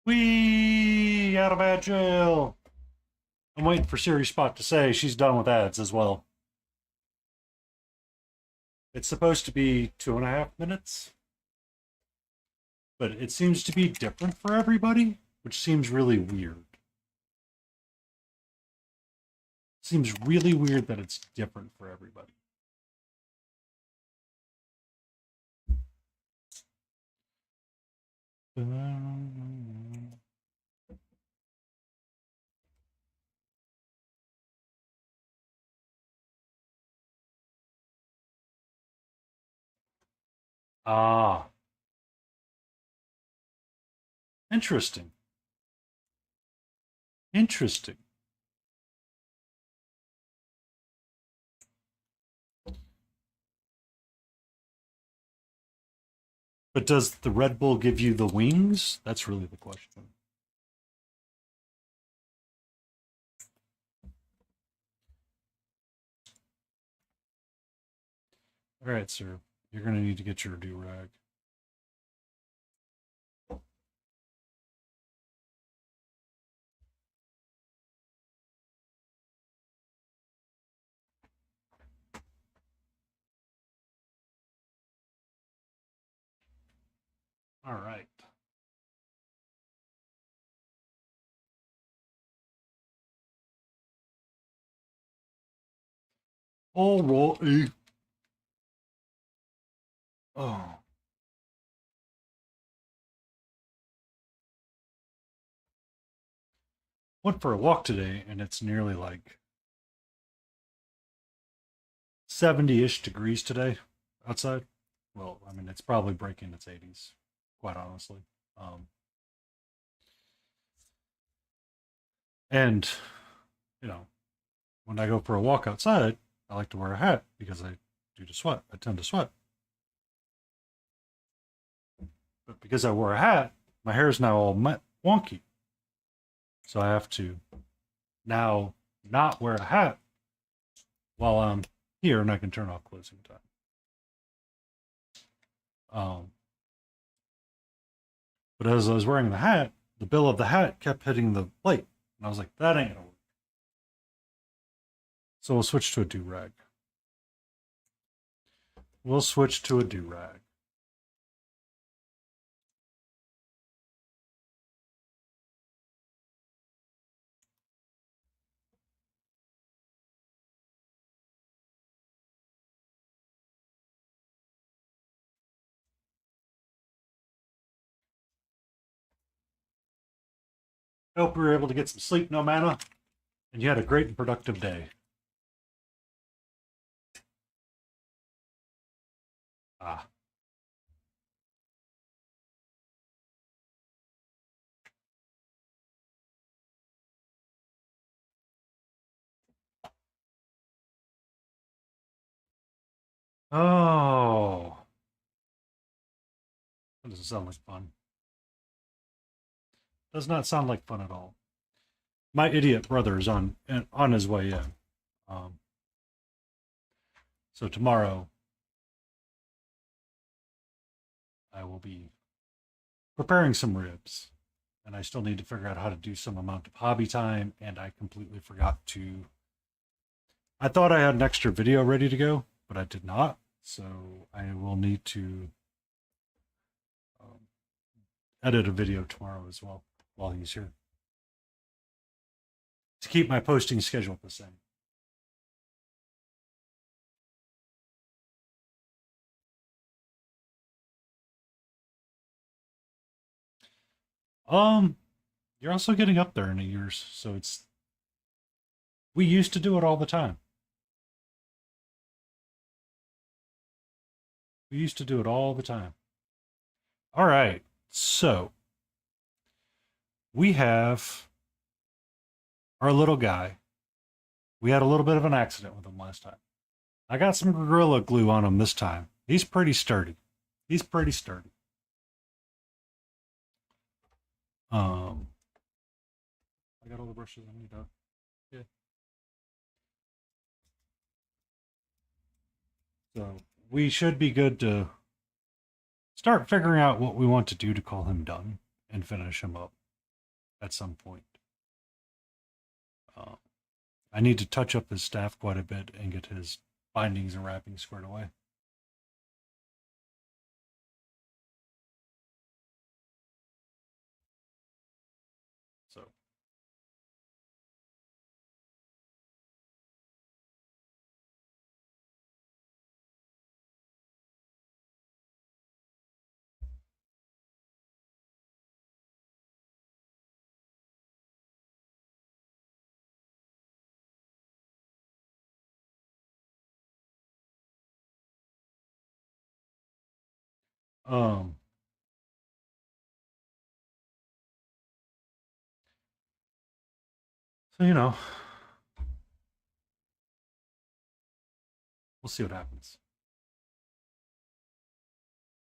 Whee! Out of bad jail. I'm waiting for Siri Spot to say she's done with ads as well. It's supposed to be 2.5 minutes, but it seems to be different for everybody, which seems really weird. Seems really weird that it's different for everybody. Ah, interesting. Interesting. But does the Red Bull give you the wings? That's really the question. All right, sir. You're going to need to get your do-rag. All right. All right. Oh. Went for a walk today, and it's nearly like 70-ish degrees today outside. Well, I mean, it's probably breaking its 80s, quite honestly. Um, and, you know, when I go for a walk outside, I like to wear a hat because I do to sweat. I tend to sweat. But because I wear a hat, my hair is now all wonky. So I have to now not wear a hat while I'm here, and I can turn off closing time. Um, but as I was wearing the hat, the bill of the hat kept hitting the light. And I was like, that ain't gonna work. So we'll switch to a do-rag. We'll switch to a do-rag. I hope you were able to get some sleep, no mana, and you had a great and productive day. Ah. Oh. That doesn't sound like fun. Does not sound like fun at all. My idiot brother is on his way in. Um, so tomorrow I will be preparing some ribs, and I still need to figure out how to do some amount of hobby time. And I completely forgot to. I thought I had an extra video ready to go, but I did not. So I will need to um, edit a video tomorrow as well while he's here to keep my posting schedule the same. Um, you're also getting up there in the years, so it's we used to do it all the time. We used to do it all the time. All right, so we have our little guy. We had a little bit of an accident with him last time. I got some Gorilla Glue on him this time. He's pretty sturdy. He's pretty sturdy. Um, I got all the brushes I need. Yeah. So we should be good to start figuring out what we want to do to call him done and finish him up. at some point. Uh, I need to touch up his staff quite a bit and get his bindings and wrappings squared away. So, um, so we'll see what happens.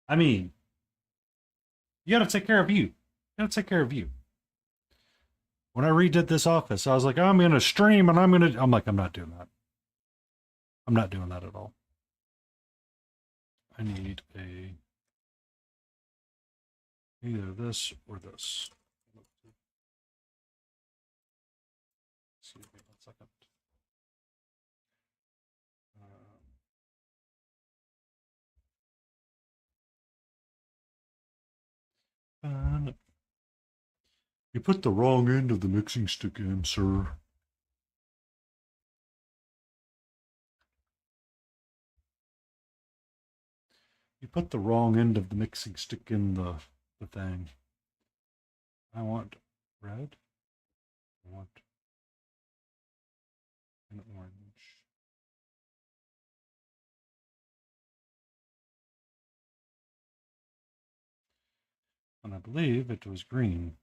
I mean, you got to take care of you. You got to take care of you. When I redid this office, I was like, I'm going to stream and I'm like, I'm not doing that. I'm not doing that at all. I need either this or this. Excuse me 1 second. You put the wrong end of the mixing stick in, sir. You put the wrong end of the mixing stick in the thing. I want red. I want an orange. And I believe it was green.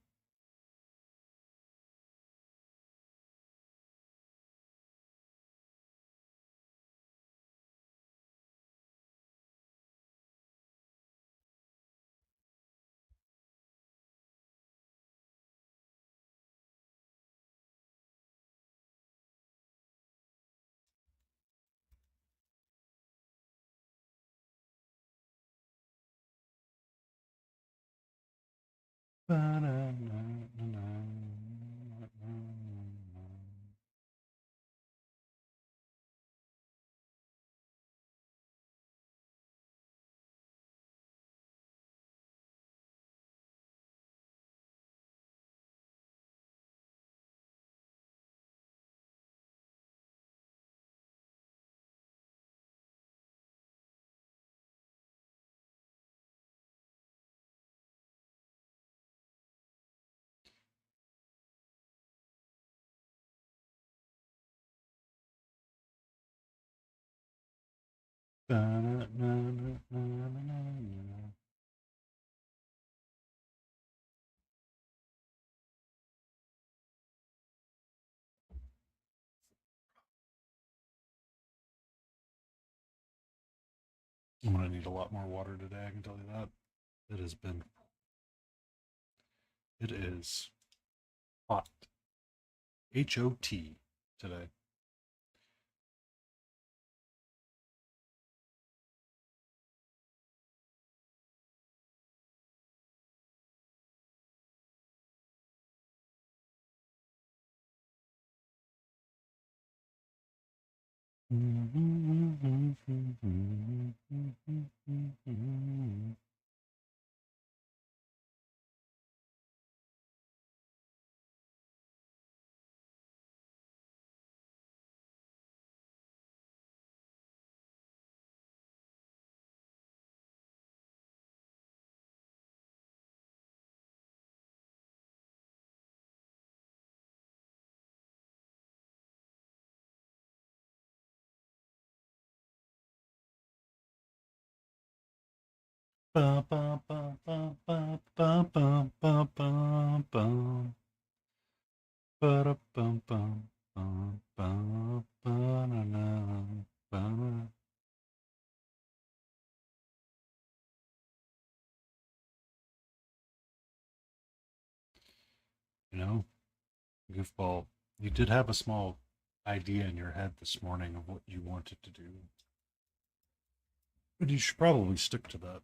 I'm gonna need a lot more water today, I can tell you that. It is hot. H-O-T today. Ba, ba, ba, ba, ba, ba, ba, ba, ba, ba. Ba-da-bum-bum, bum, bum, ba-na-na, ba-na. You know, Goofball, you did have a small idea in your head this morning of what you wanted to do. But you should probably stick to that.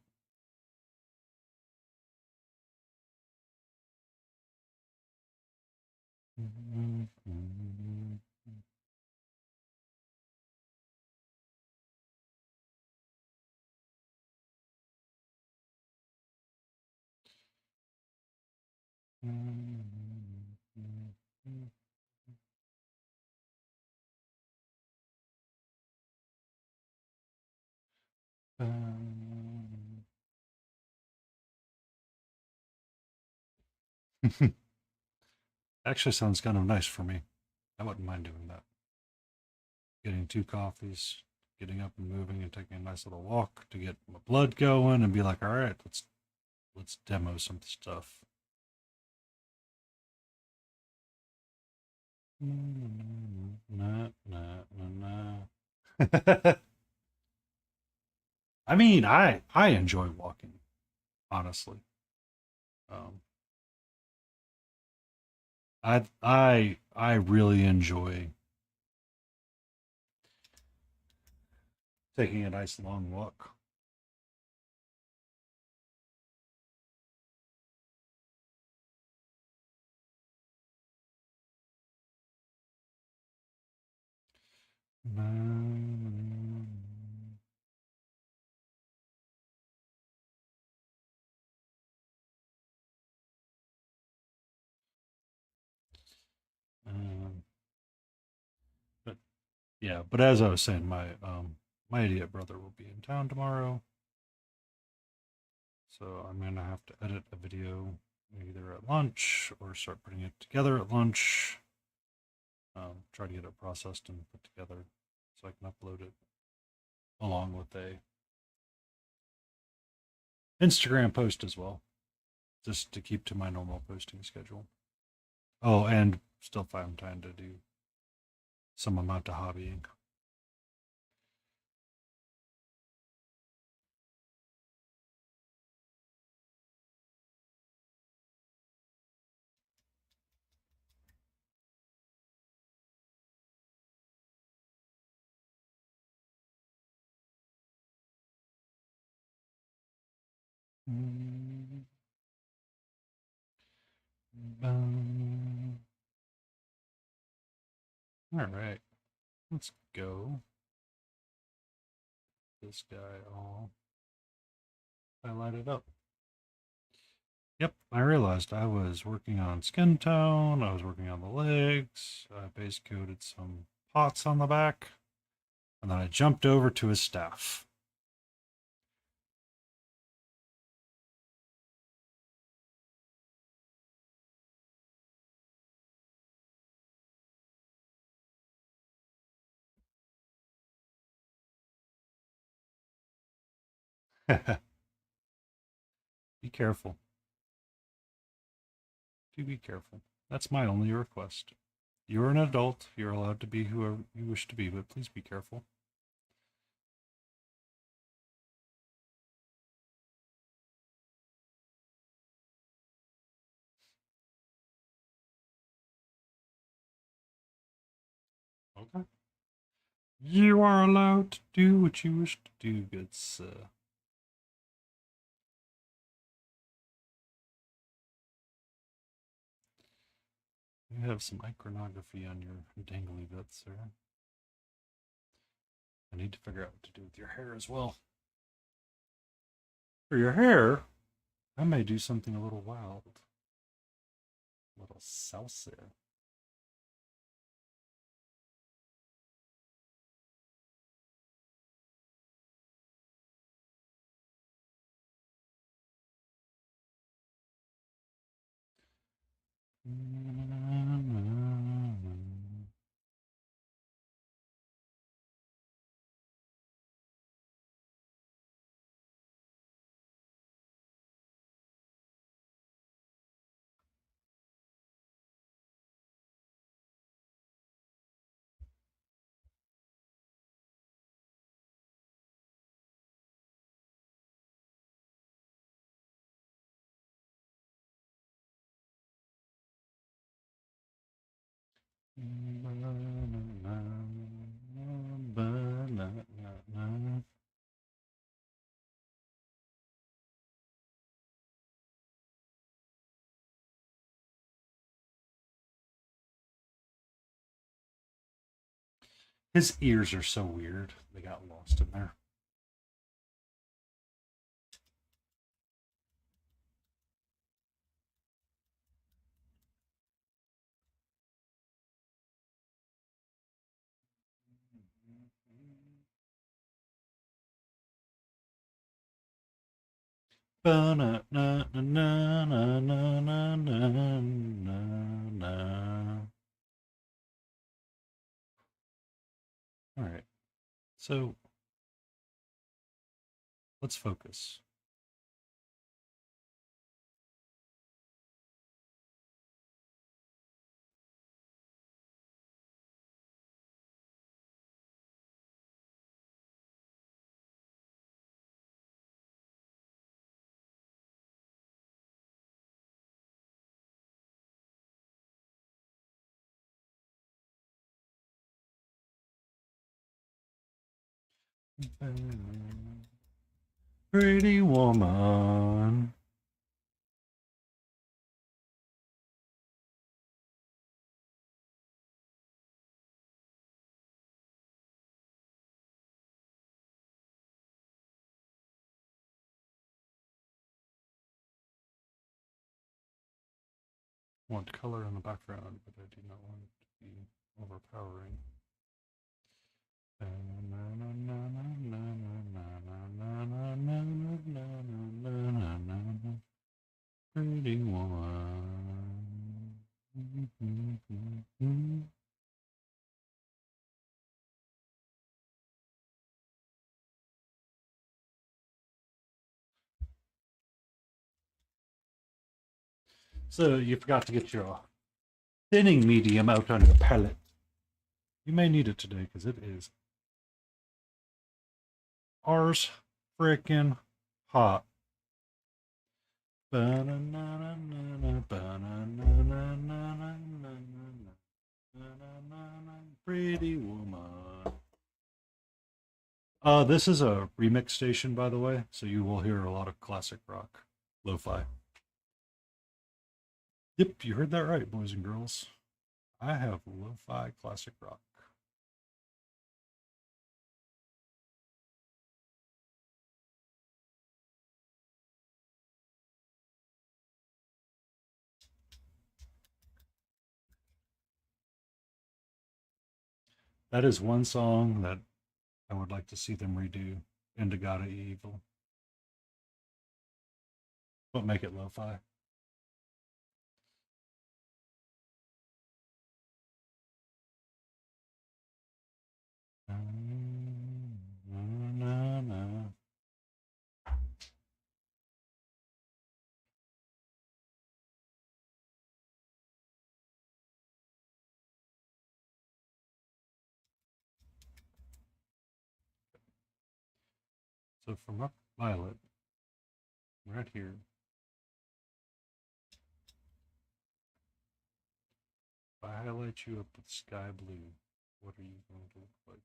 Actually sounds kind of nice for me. I wouldn't mind doing that. Getting 2 coffees, getting up and moving and taking a nice little walk to get my blood going and be like, all right, let's demo some stuff. Nah, nah, nah, nah. I mean, I enjoy walking, honestly. Um, I really enjoy taking a nice long walk. Um, but yeah, but as I was saying, my idiot brother will be in town tomorrow, so I'm gonna have to edit a video either at lunch or start putting it together at lunch. Try to get it processed and put together so I can upload it along with a Instagram post as well, just to keep to my normal posting schedule. Oh, and still find time to do some amount of hobbying. All right, let's go. This guy all highlighted up. Yep, I realized I was working on skin tone. I was working on the legs. I base coated some pots on the back, and then I jumped over to his staff. Be careful. Do be careful. That's my only request. You're an adult. You're allowed to be whoever you wish to be, but please be careful. Okay. You are allowed to do what you wish to do, good sir. You have some iconography on your dangly bit, sir. I need to figure out what to do with your hair as well. For your hair, I may do something a little wild. A little salsa. His ears are so weird. They got lost in there. All right. So let's focus. Pretty woman. Want color in the background, but I do not want it to be overpowering. Pretty woman. So you forgot to get your thinning medium out on your palette. You may need it today because it is ours freaking hot. Pretty woman. This is a remix station, by the way, so you will hear a lot of classic rock, lo-fi. Yep, you heard that right, boys and girls. I have lo-fi classic rock. That is one song that I would like to see them redo, Indigata Evil, but make it lo-fi. So from up violet, right here, if I highlight you up with sky blue, what are you going to look like?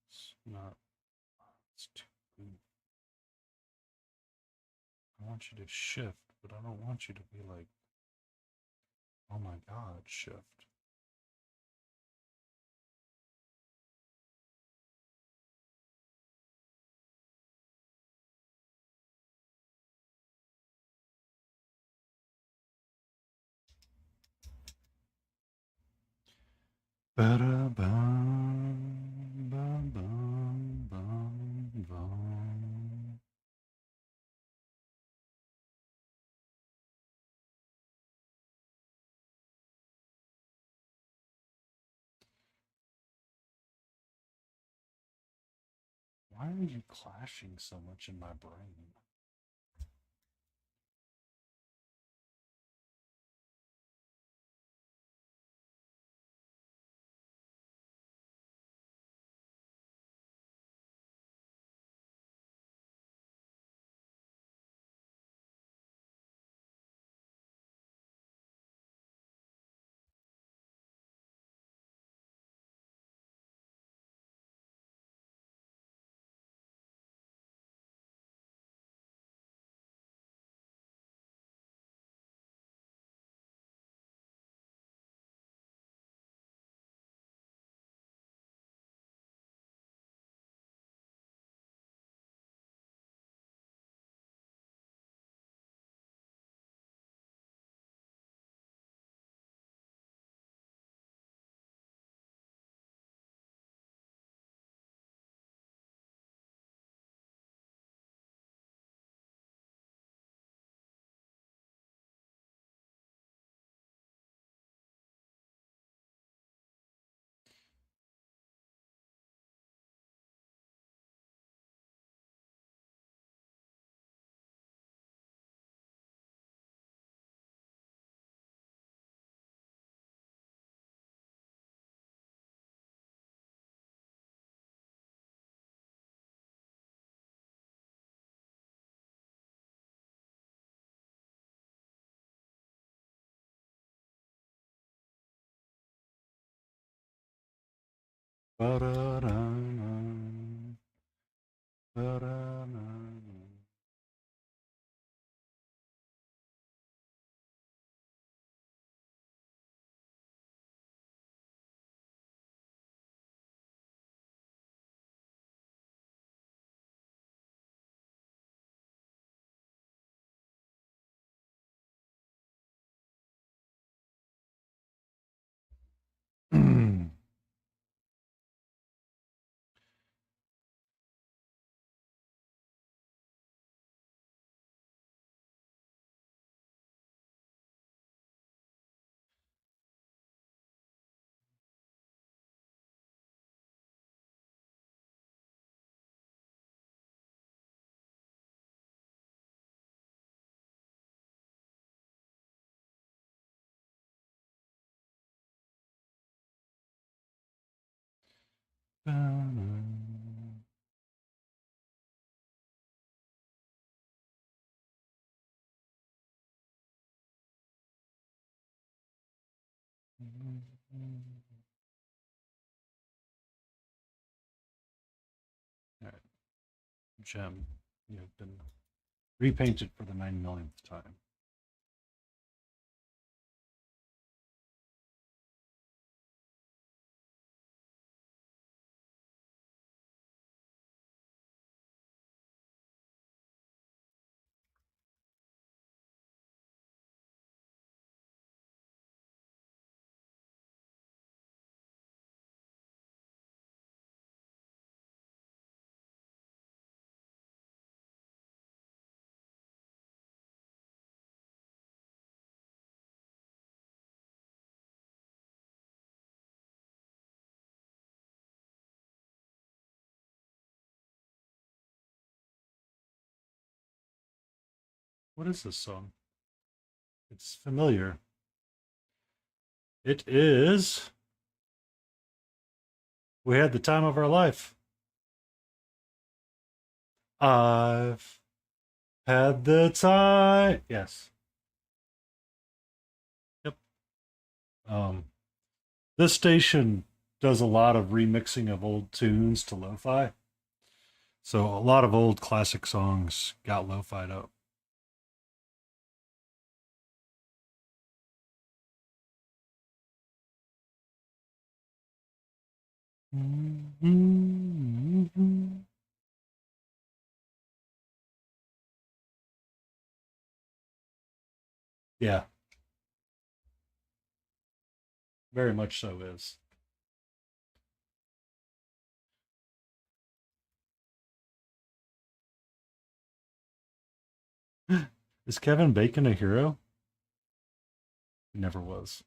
It's not, it's too blue. I want you to shift, but I don't want you to be like, oh my god, shift. Ba-da-bum, bum, bum, bum, bum. Why are you clashing so much in my brain? Ba-da-da-da. Ba-da-da-da. All right, Gem, you have been repainted for the 9 millionth time. What is this song? It's familiar. It is We Had the Time of Our Life. I've had the time. Yes. Yep. Um, this station does a lot of remixing of old tunes to lo-fi. So a lot of old classic songs got lo-fied up. Yeah, very much so is. Is Kevin Bacon a hero? He never was.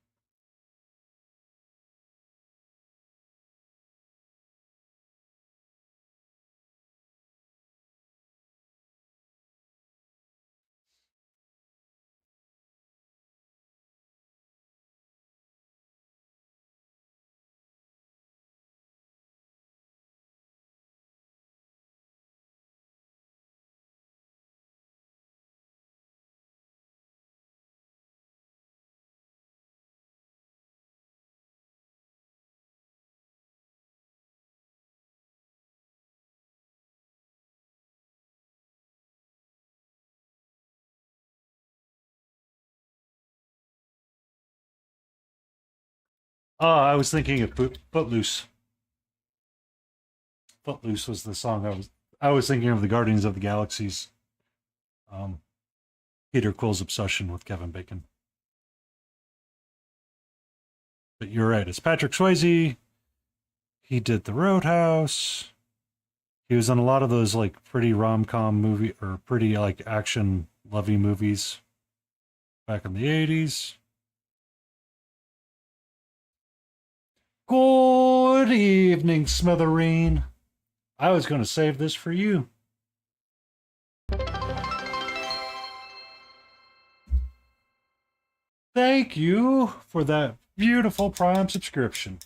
Oh, I was thinking of Footloose. Footloose was the song I was thinking of the Guardians of the Galaxy's um, Peter Quill's obsession with Kevin Bacon. But you're right. It's Patrick Swayze. He did The Roadhouse. He was in a lot of those like pretty rom com movie or pretty like action lovey movies back in the 80s. Good evening, Smithereen. I was going to save this for you. Thank you for that beautiful Prime subscription.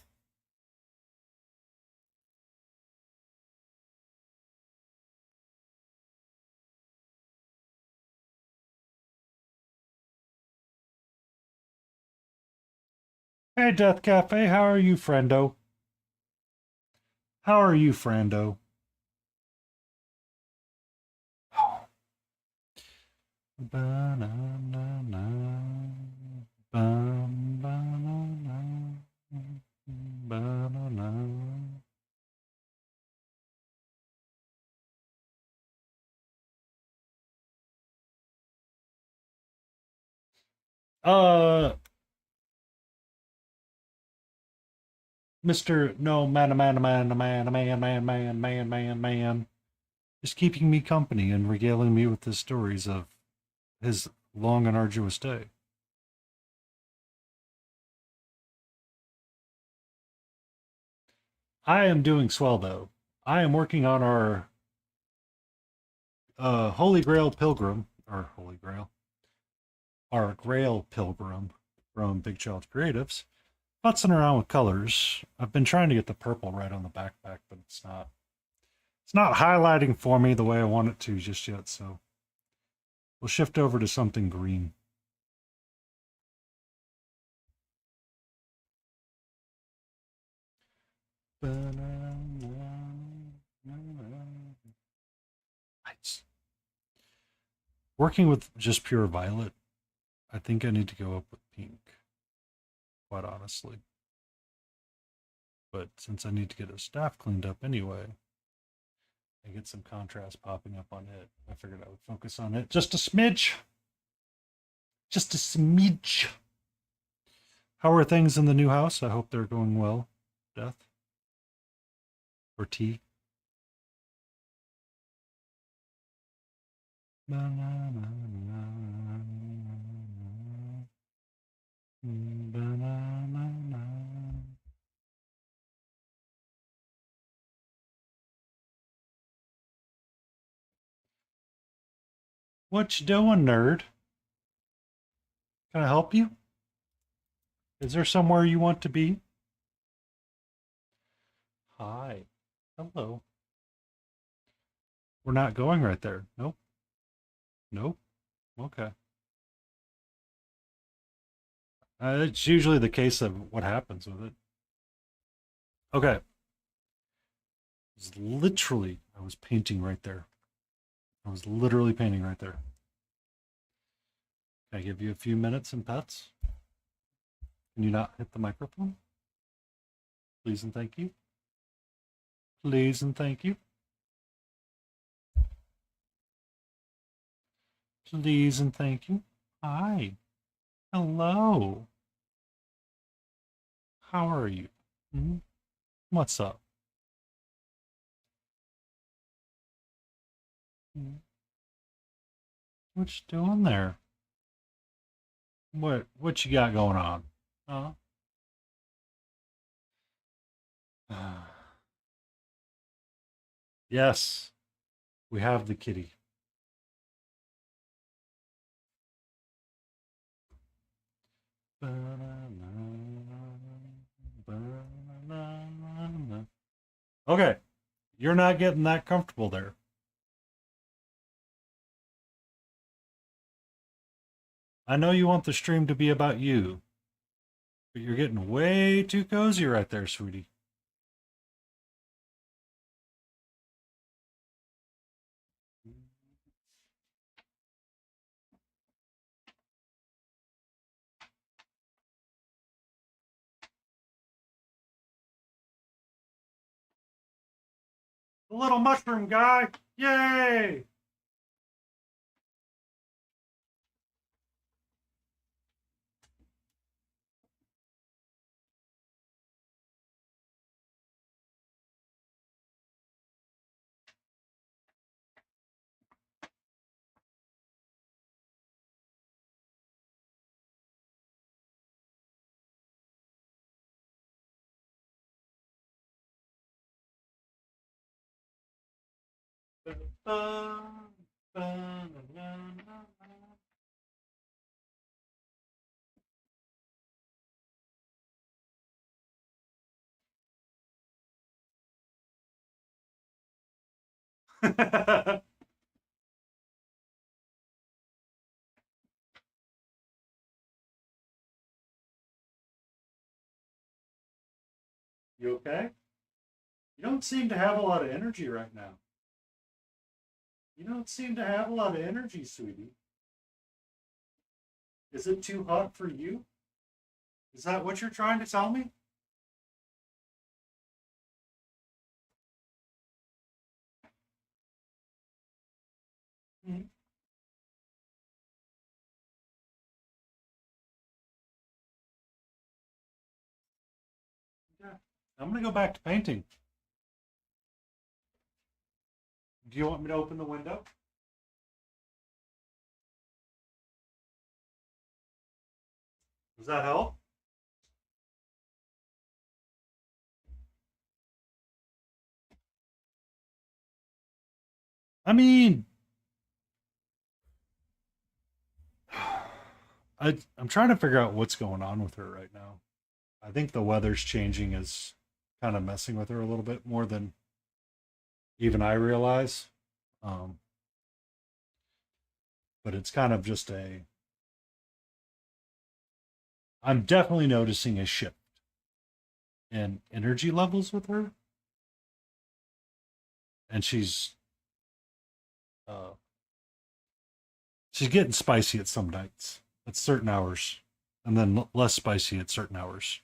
Hey, Death Cafe, how are you, friendo? How are you, friendo? Ba-na-na-na. Ba-na-na-na. Ba-na-na. Uh, Mr. No, man, is keeping me company and regaling me with the stories of his long and arduous day. I am doing swell, though. I am working on our Holy Grail Pilgrim, or Holy Grail, our Grail Pilgrim from Big Child Creatives. Futzing around with colors. I've been trying to get the purple right on the backpack, but it's not highlighting for me the way I want it to just yet, so we'll shift over to something green. Nice. Working with just pure violet, I think I need to go up with pink, quite honestly. But since I need to get his staff cleaned up anyway, I get some contrast popping up on it. I figured I would focus on it just a smidge. Just a smidge. How are things in the new house? I hope they're going well. Death? Or T? What you doing, nerd? Can I help you? Is there somewhere you want to be? Hi. Hello. We're not going right there. Nope. Nope. Okay. It's usually the case of what happens with it. Okay. It's literally, I was painting right there. I was literally painting right there. Can I give you a few minutes and pets? Can you not hit the microphone? Please and thank you. Please and thank you. Please and thank you. Hi. Hello. How are you? Hmm? What's up? Hmm? What you doing there? What you got going on? Huh? Yes, we have the kitty. Okay, you're not getting that comfortable there. I know you want the stream to be about you, but you're getting way too cozy right there, sweetie. little mushroom guy. Yay! You okay? You don't seem to have a lot of energy right now. You don't seem to have a lot of energy, sweetie. Is it too hot for you? Is that what you're trying to tell me? Mhm. Yeah. I'm going to go back to painting. Do you want me to open the window? Does that help? I mean, I'm trying to figure out what's going on with her right now. I think the weather's changing is kind of messing with her a little bit more than even I realize. Um, but it's kind of just a. I'm definitely noticing a shift in energy levels with her, and uh, she's getting spicy at some nights, at certain hours, and then less spicy at certain hours.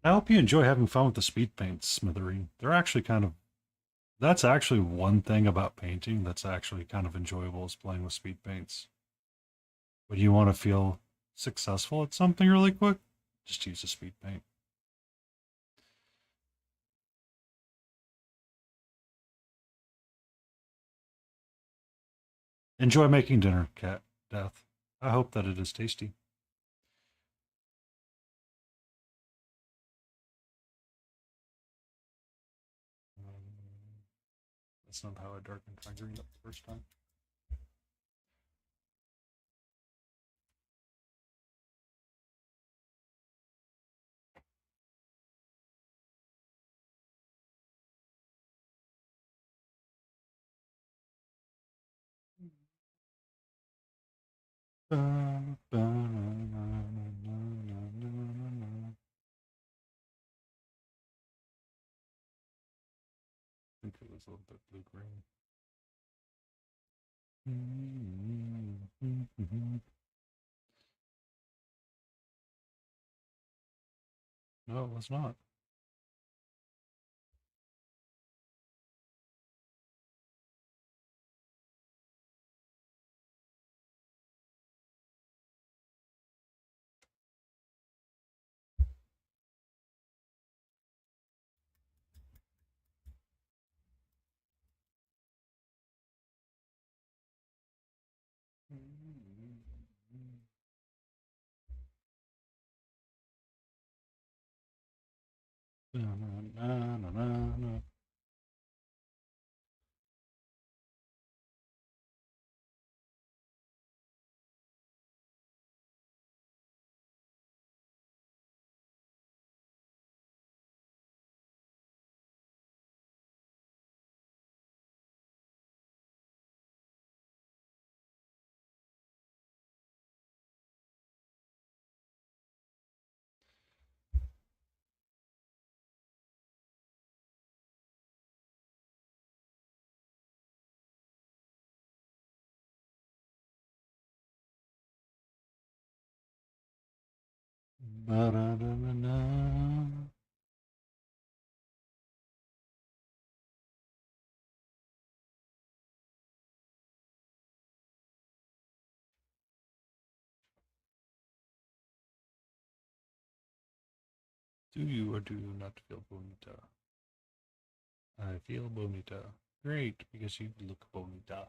I hope you enjoy having fun with the speed paints, Smithereen. They're actually kind of that's actually one thing about painting that's actually kind of enjoyable is playing with speed paints. When you want to feel successful at something really quick, just use a speed paint. Enjoy making dinner, Cat Death. I hope that it is tasty. That's not how I darkened my green up the first time. I think it was a little bit blue green. No, it was not. Ba-da-da-da-da. Do you or do you not feel bonita? I feel bonita. Great, because you look bonita.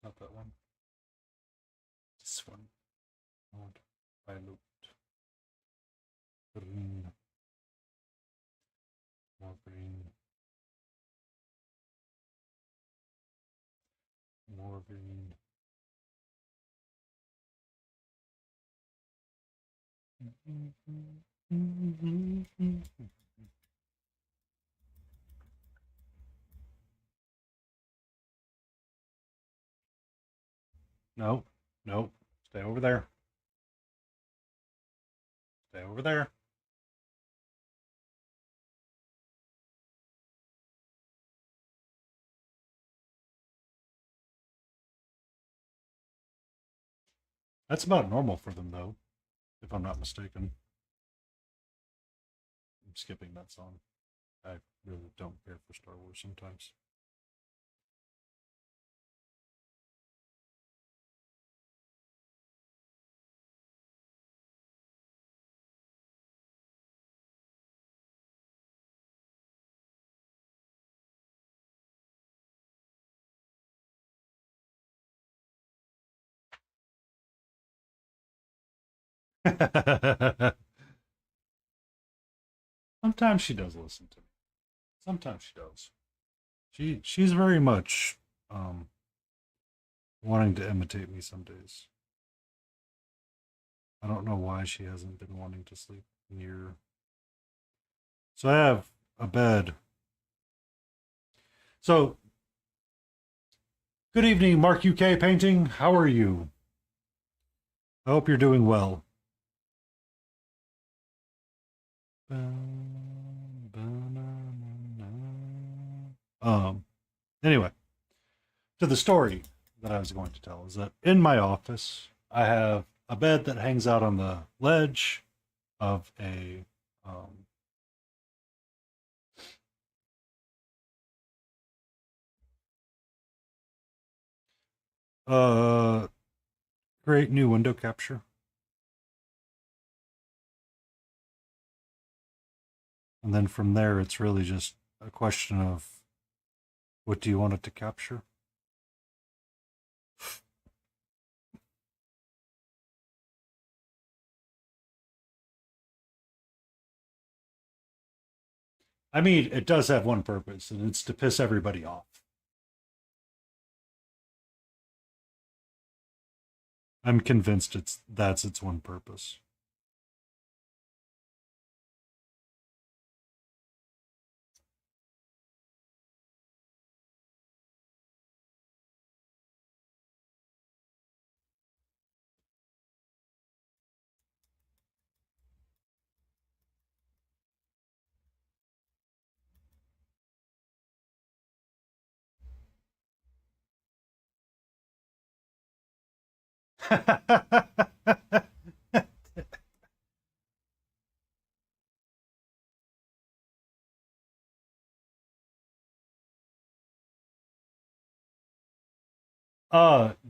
Not that one. This one. Not pilot. Green. More green. More green. No, no. Stay over there. Stay over there. That's about normal for them, though, if I'm not mistaken. I'm skipping that song. I really don't care for Star Wars sometimes. Sometimes she does listen to me. Sometimes she does. She's very much um wanting to imitate me some days. I don't know why she hasn't been wanting to sleep near. So I have a bed. So good evening, Mark UK Painting. How are you? I hope you're doing well. Anyway, to the story that I was going to tell is that in my office, I have a bed that hangs out on the ledge of a um, Uh, create new window capture. And then from there, it's really just a question of what do you want it to capture? I mean, it does have one purpose, and it's to piss everybody off. I'm convinced that's its one purpose.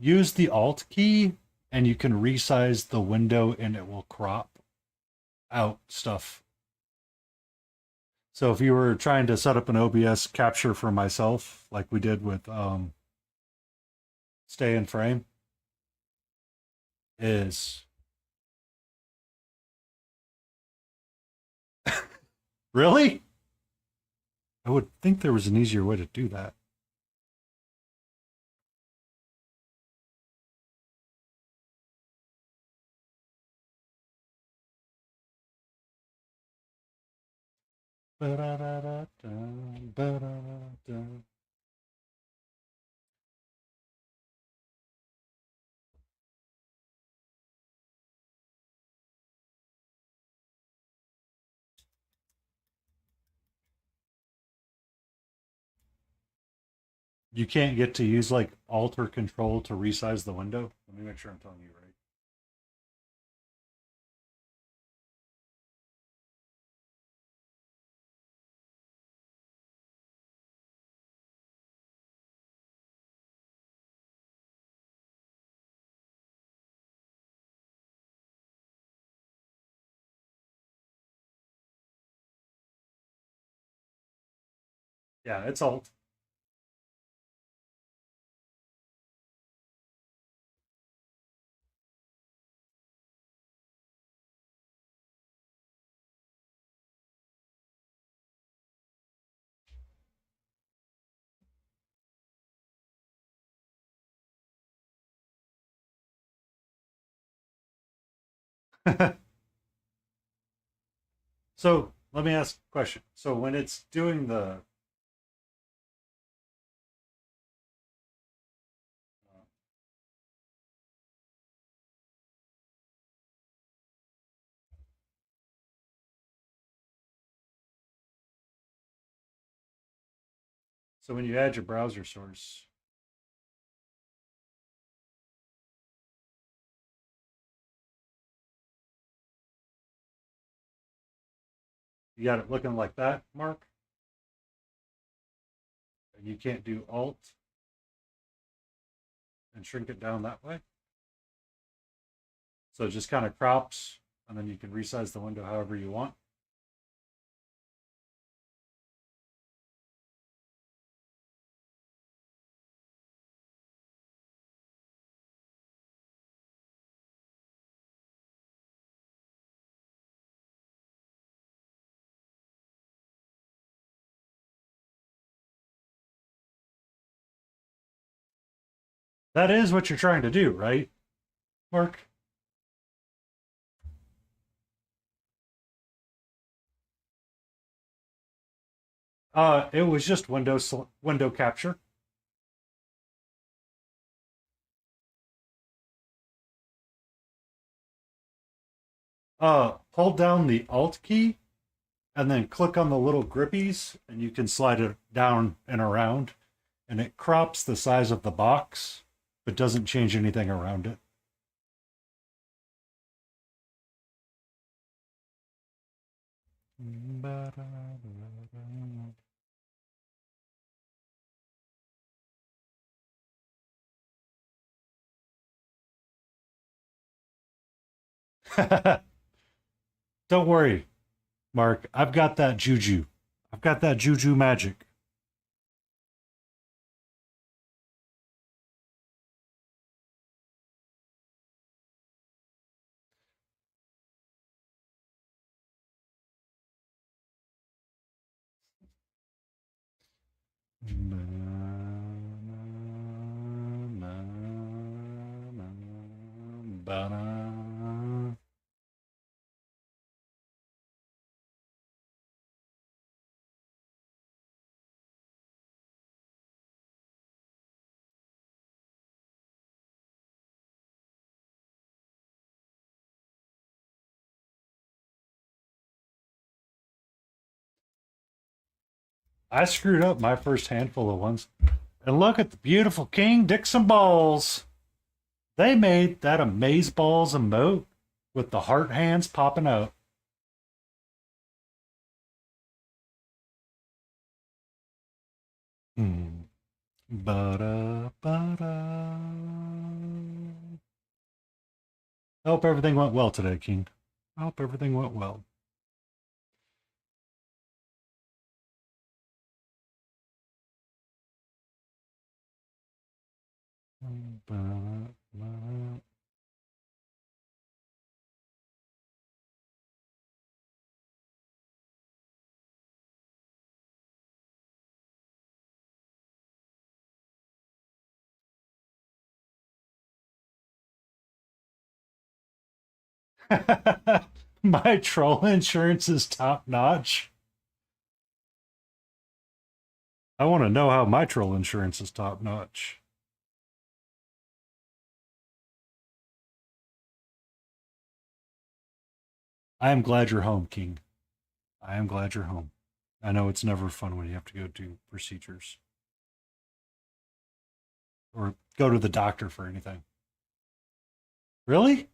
Use the Alt key and you can resize the window and it will crop out stuff. So if you were trying to set up an OBS capture for myself, like we did with stay in frame, is really? I would think there was an easier way to do that. You can't get to use like Alt or Control to resize the window. Let me make sure I'm telling you right. Yeah, it's Alt. So let me ask a question. So when it's doing the so when you add your browser source, you got it looking like that, Mark, and you can't do Alt and shrink it down that way. So it just kind of crops, and then you can resize the window however you want. That is what you're trying to do, right, Mark? It was just window capture. Hold down the Alt key and then click on the little grippies, and you can slide it down and around, and it crops the size of the box, but doesn't change anything around it. Don't worry, Mark. I've got that juju. I've got that juju magic. I screwed up my first handful of ones. And look at the beautiful King Dixon balls. They made that amaze balls emote with the heart hands popping out. Hmm. Ba-da, ba-da. I hope everything went well today, King. I hope everything went well. Ba-da, ba-da. My troll insurance is top notch. I want to know how my troll insurance is top notch. I am glad you're home, King. I am glad you're home. I know it's never fun when you have to go do procedures or go to the doctor for anything. Really?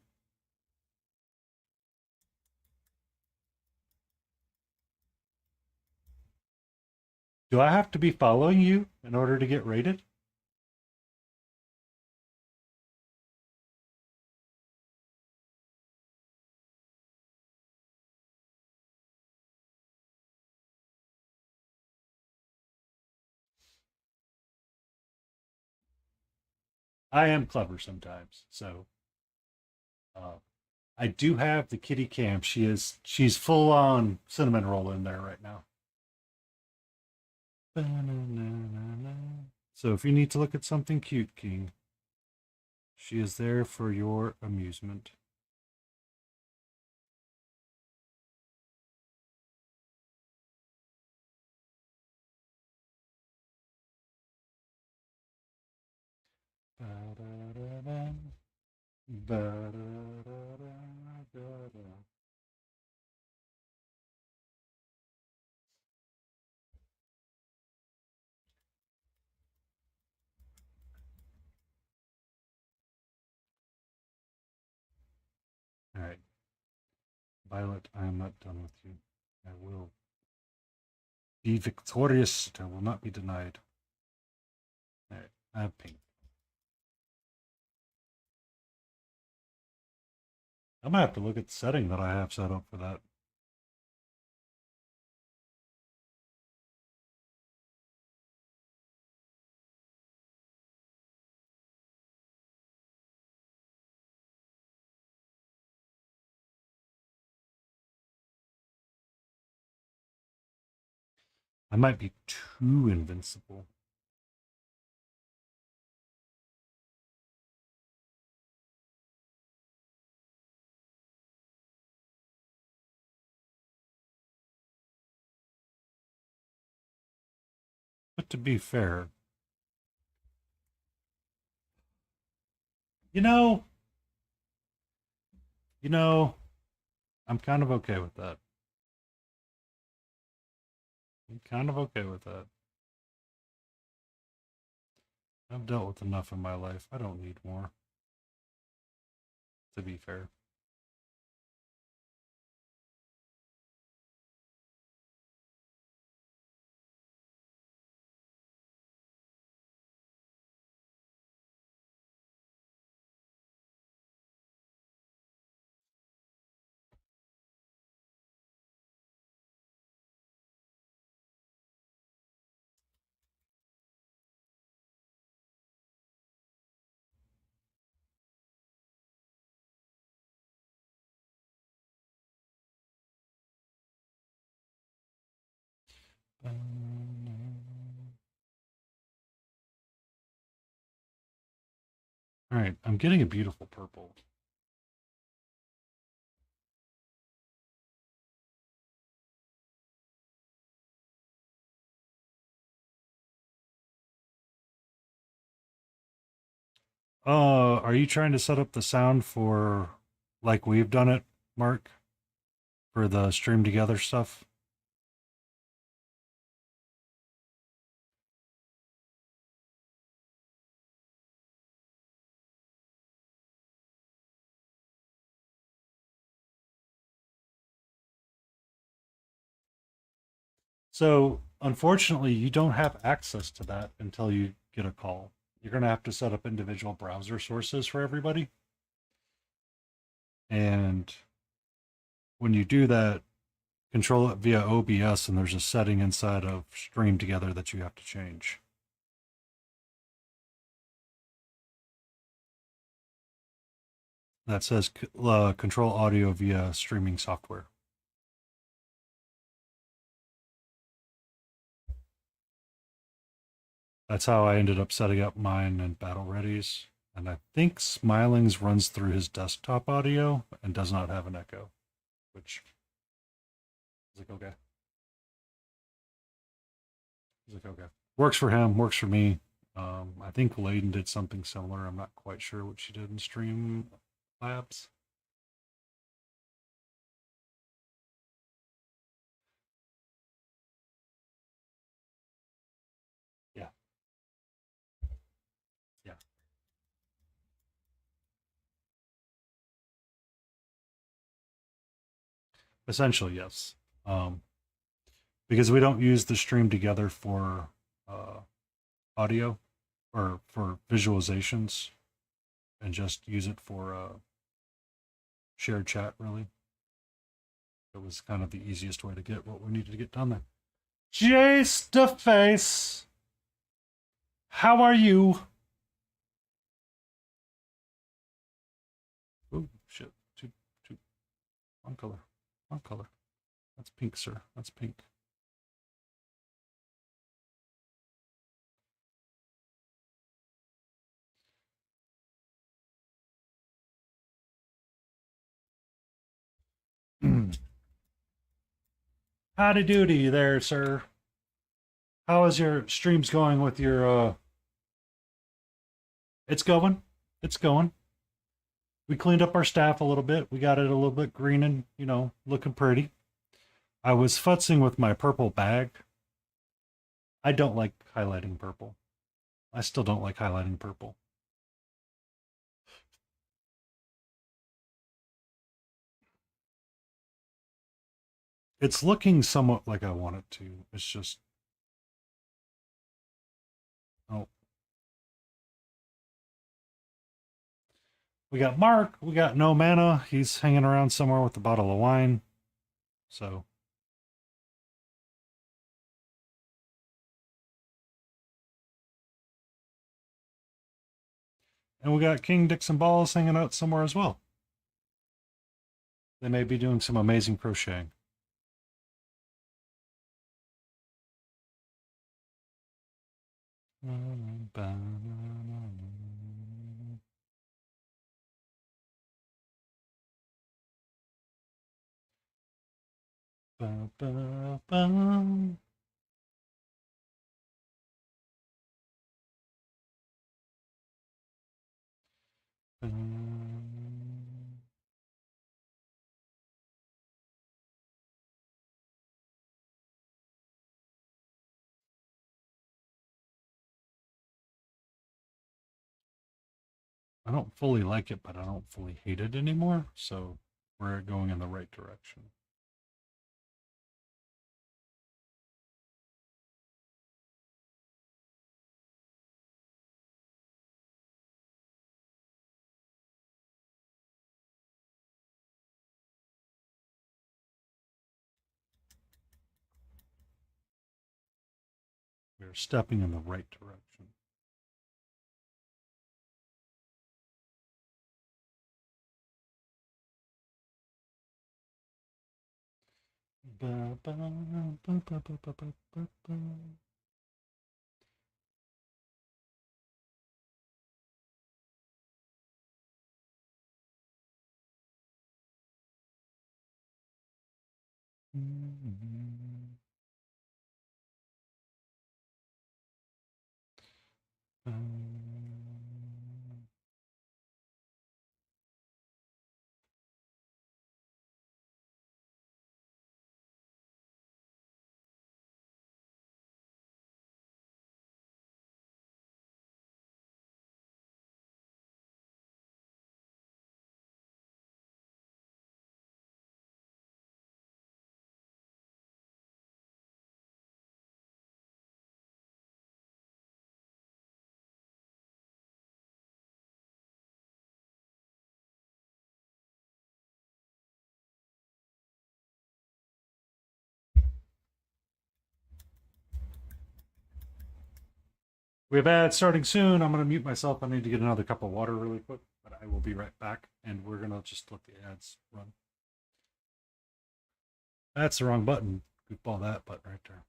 Do I have to be following you in order to get rated? I am clever sometimes. So uh, I do have the kitty cam. She's full on cinnamon roll in there right now. So if you need to look at something cute, King, she is there for your amusement. All right, Violet, I am not done with you. I will be victorious. I will not be denied. All right, I have pink. I'm gonna have to look at the setting that I have set up for that. I might be too invincible. But to be fair, you know, you know, I'm kind of okay with that. I'm kind of okay with that. I've dealt with enough in my life. I don't need more, to be fair. All right, I'm getting a beautiful purple. Are you trying to set up the sound for like we've done it, Mark, for the stream together stuff? So, unfortunately, you don't have access to that until you get a call. You're going to have to set up individual browser sources for everybody. And when you do that, control it via OBS, and there's a setting inside of Stream Together that you have to change. That says control audio via streaming software. That's how I ended up setting up mine and Battle Ready's. And I think Smiling's runs through his desktop audio and does not have an echo, which is like, okay. He's like, okay. Works for him, works for me. I think Layden did something similar. I'm not quite sure what she did in Stream Labs. Yeah. Yeah. Essentially, yes. Because we don't use the stream together for audio or for visualizations and just use it for shared chat, really. It was kind of the easiest way to get what we needed to get done there. Jace the Face, how are you? Oh, shit. Two. One color. One color. That's pink, sir. That's pink. Howdy doody there, sir. How is your streams going with your it's going. It's going. We cleaned up our staff a little bit. We got it a little bit green and, looking pretty. I was futzing with my purple bag. I don't like highlighting purple. I still don't like highlighting purple. It's looking somewhat like I want it to. It's just, oh. We got Mark. We got no mana. He's hanging around somewhere with a bottle of wine. So. And we got King Dixon Balls hanging out somewhere as well. They may be doing some amazing crocheting. I don't fully like it, but I don't fully hate it anymore. So we're going in the right direction. We're stepping in the right direction. We have ads starting soon. I'm going to mute myself. I need to get another cup of water really quick, but I will be right back. And we're going to just let the ads run. That's the wrong button. Goofball that button right there.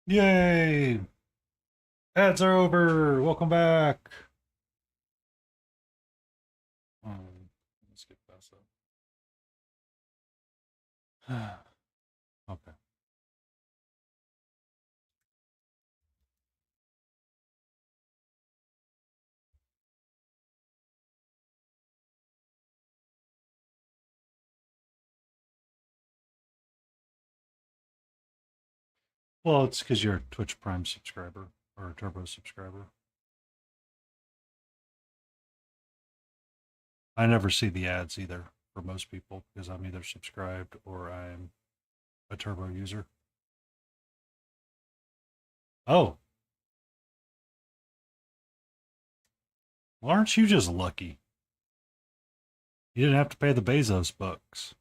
Yay! Ads are over. Welcome back. Let's get past that. Okay. Well, it's because you're a Twitch Prime subscriber or a Turbo subscriber. I never see the ads either for most people because I'm either subscribed or I'm a Turbo user. Oh, well, aren't you just lucky? You didn't have to pay the Bezos bucks.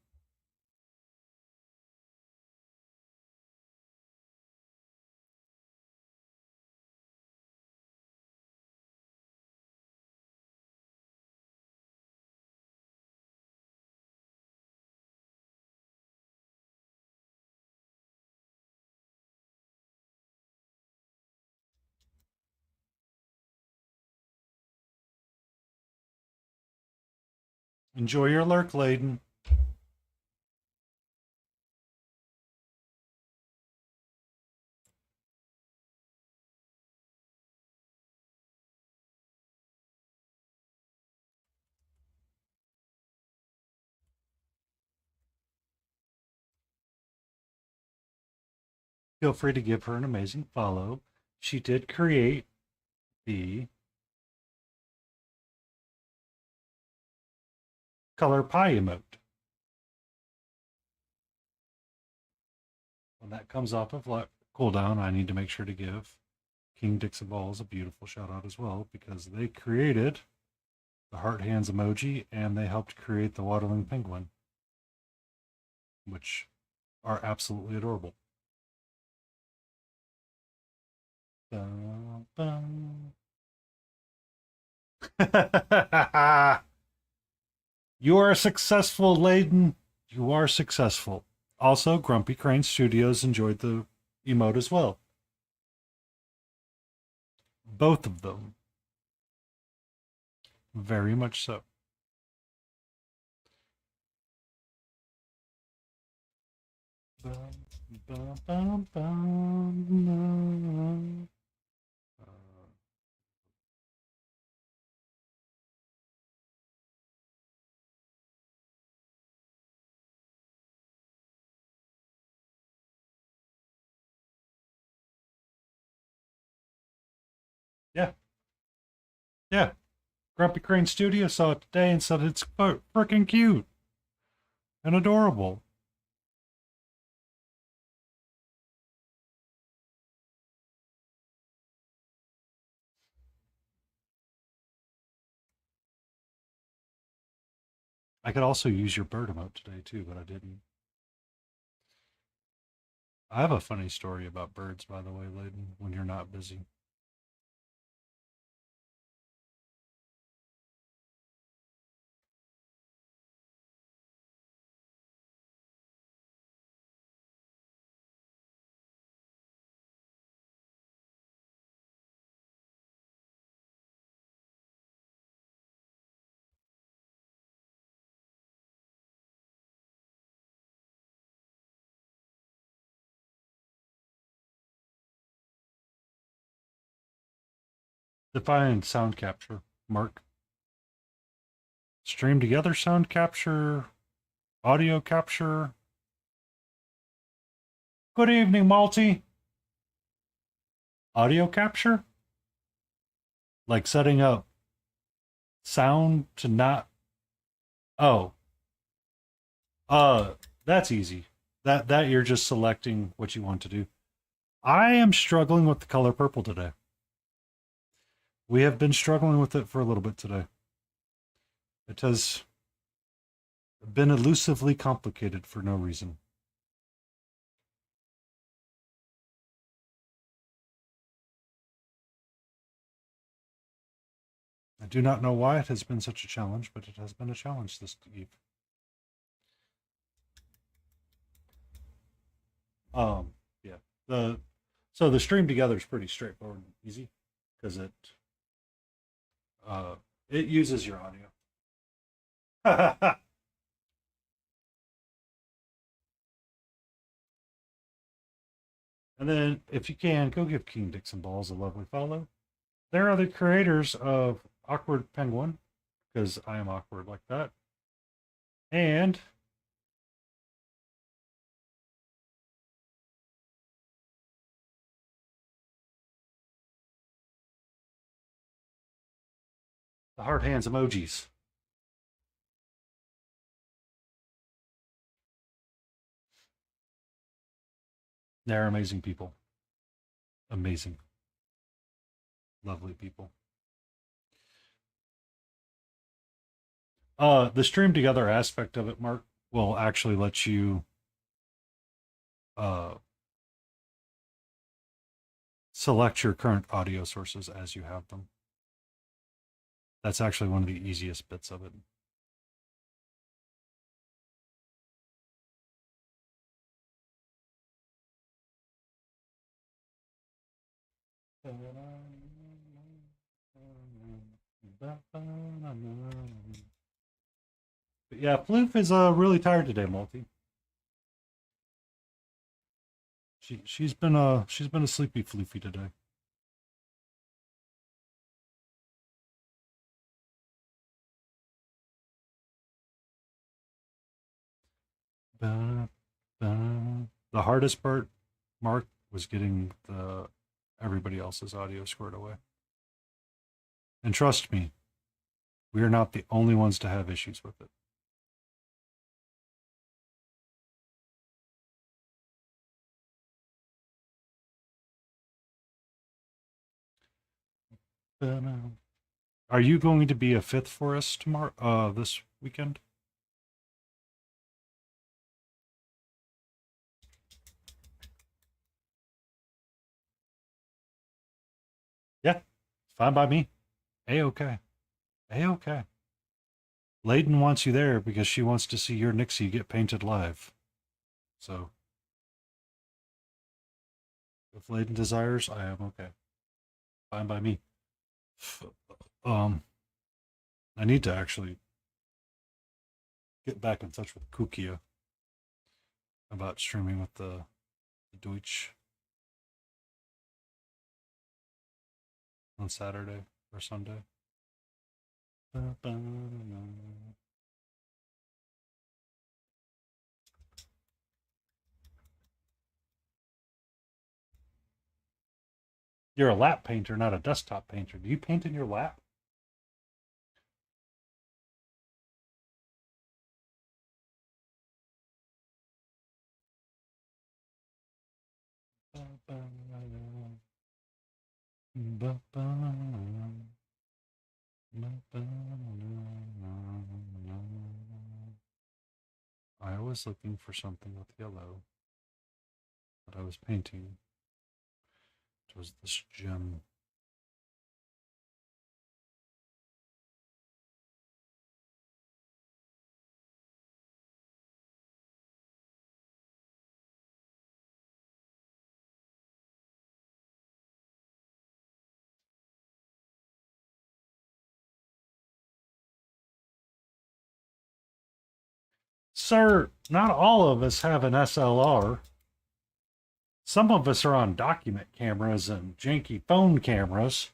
Enjoy your lurk, Layden. Feel free to give her an amazing follow. She did create the color pie emote. When that comes off of cooldown, I need to make sure to give King Dixon Balls a beautiful shout out as well because they created the heart hands emoji and they helped create the waddling penguin, which are absolutely adorable. Bum, bum. You are successful, Layden. You are successful. Also, Grumpy Crane Studios enjoyed the emote as well. Both of them. Very much so. Bum, bum, bum, yeah, yeah. Grumpy Crane Studio saw it today and said it's freaking cute and adorable. I could also use your bird emote today too, but I didn't. I have a funny story about birds, by the way, Layden, when you're not busy. Define sound capture, Mark. Stream together sound capture, audio capture. Good evening, Malty. Audio capture? Like setting up sound to not. Oh, uh, that's easy. That you're just selecting what you want to do. I am struggling with the color purple today. We have been struggling with it for a little bit today. It has been elusively complicated for no reason. I do not know why it has been such a challenge, but it has been a challenge this eve. Yeah. The stream together is pretty straightforward and easy because uh it uses your audio. And then if you can, go give King Dixon Balls a lovely follow. There are the creators of Awkward Penguin, because I am awkward like that. And The heart hands emojis. They're amazing people. Amazing. Lovely people. The stream together aspect of it, Mark, will actually let you uh select your current audio sources as you have them. That's actually one of the easiest bits of it. But yeah, Floof is really tired today, Multi. She's been a sleepy floofy today. The hardest part, Mark, was getting the everybody else's audio squared away. And trust me, we are not the only ones to have issues with it. Are you going to be a fifth for us tomorrow? This weekend? Yeah, fine by me. A-okay. A-okay. Layden wants you there because she wants to see your Nixie get painted live. So, if Layden desires, I am okay. Fine by me. I need to actually get back in touch with Kukia about streaming with the Deutsch on Saturday or Sunday. You're a lap painter, not a desktop painter. Do you paint in your lap? I was looking for something with yellow that I was painting. It was this gem. Sir, not all of us have an SLR. Some of us are on document cameras and janky phone cameras.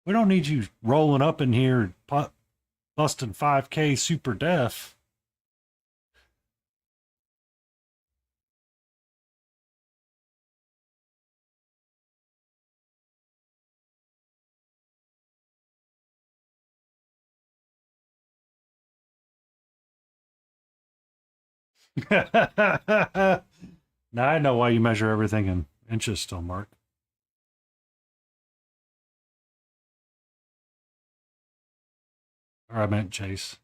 We don't need you rolling up in here busting 5K super def. Now I know why you measure everything in inches still, Mark. Or I meant Chase.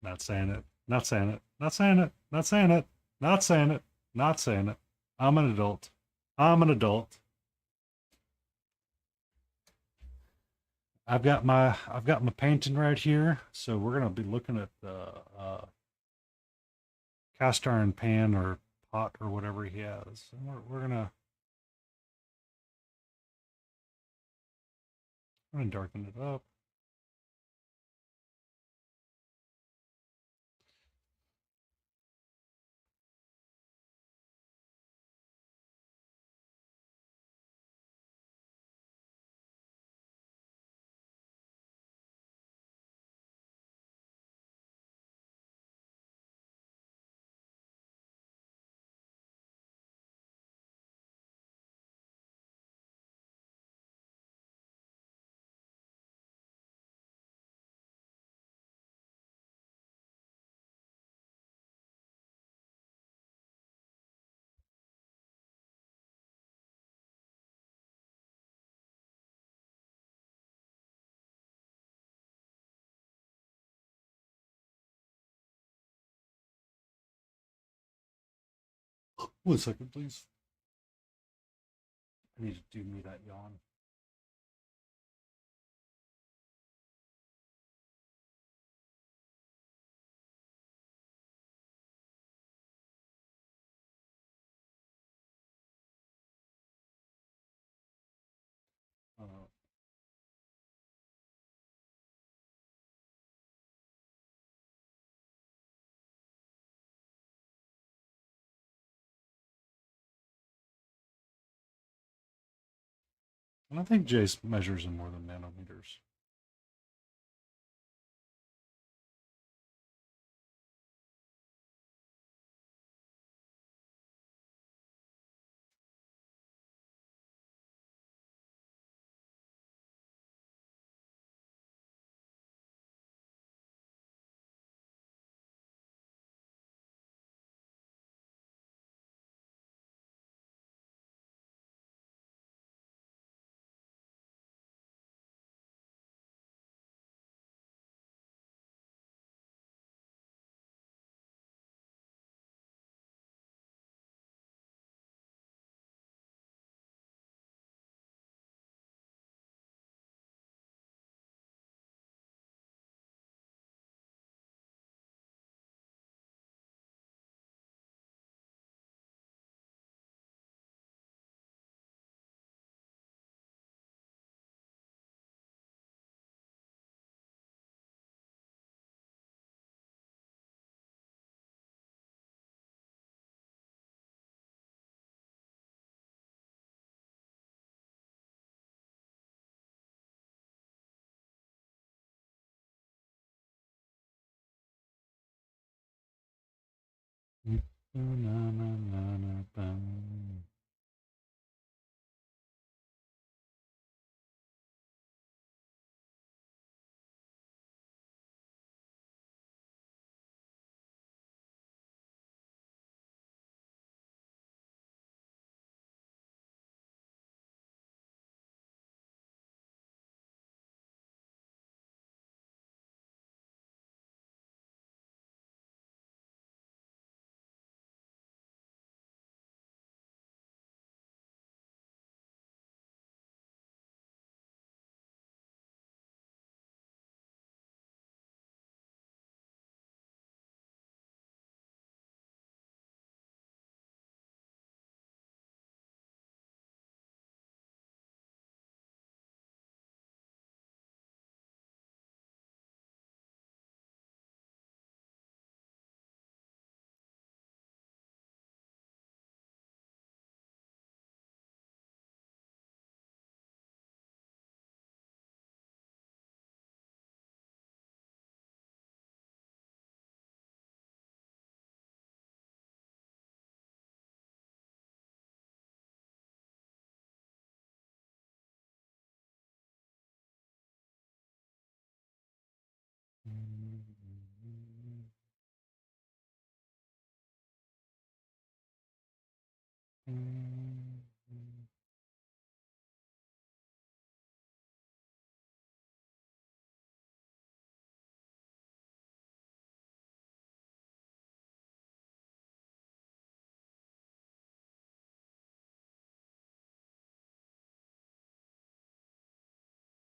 Not saying it. Not saying it. Not saying it. Not saying it. Not saying it. Not saying it. I'm an adult. I'm an adult. I've got my painting right here. So we're gonna be looking at the cast iron pan or pot or whatever he has. And we're gonna darken it up. One second, please. I need to do me that yawn. Uh, and I think Jace measures in more than nanometers.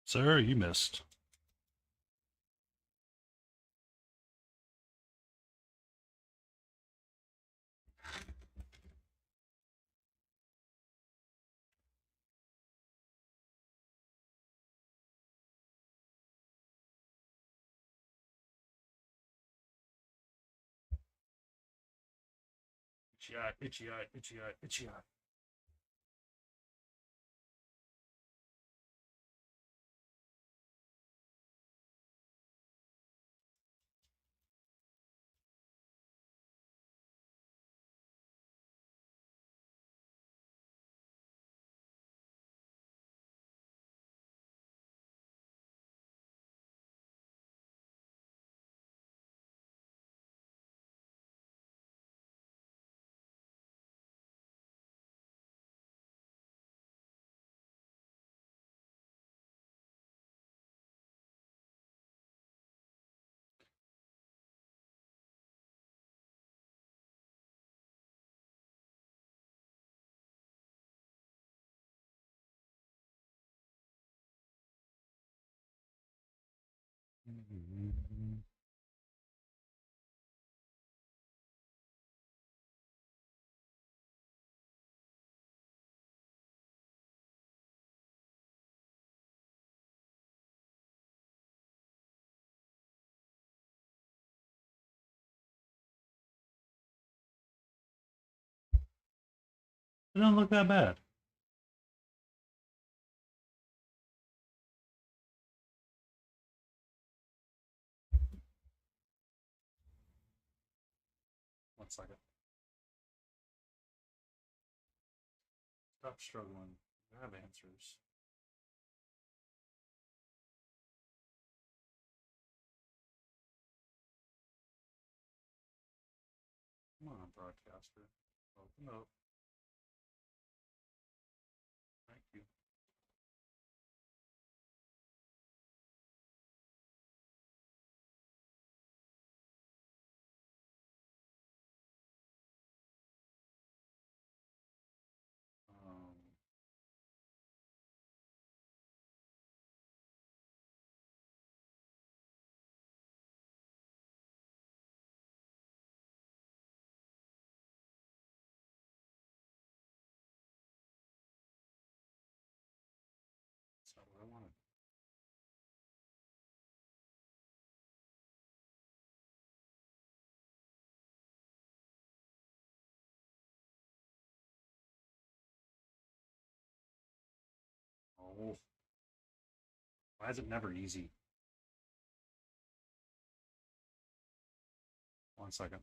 Sir, you missed. Itchy eye, itchy eye, itchy eye, itchy eye. It doesn't look that bad. One second. Stop struggling. I have answers. Come on, broadcaster. Open up. Thank you. Um, that's not what I wanted. Oh, why is it never easy? One second.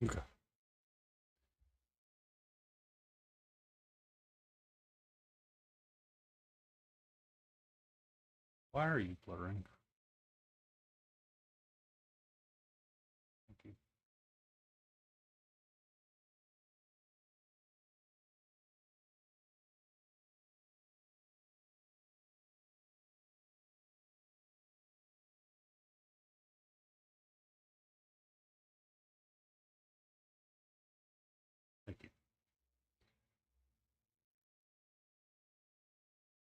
Okay. Why are you blurring? Thank you. Thank you.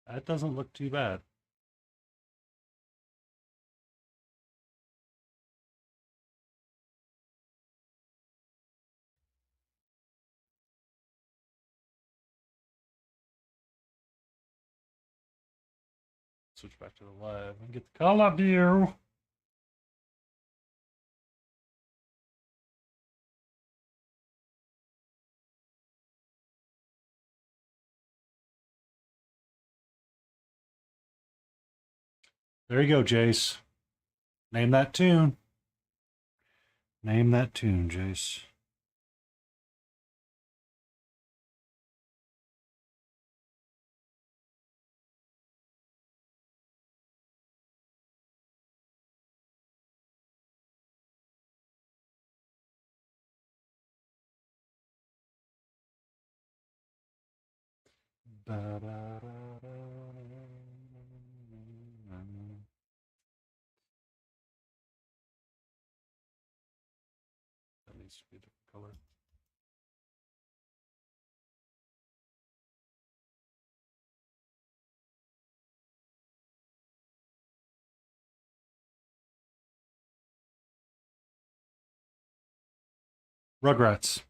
That doesn't look too bad. Switch back to the live and get the color view. There you go, Jace. Name that tune. Name that tune, Jace. That needs to be a different color. Rugrats.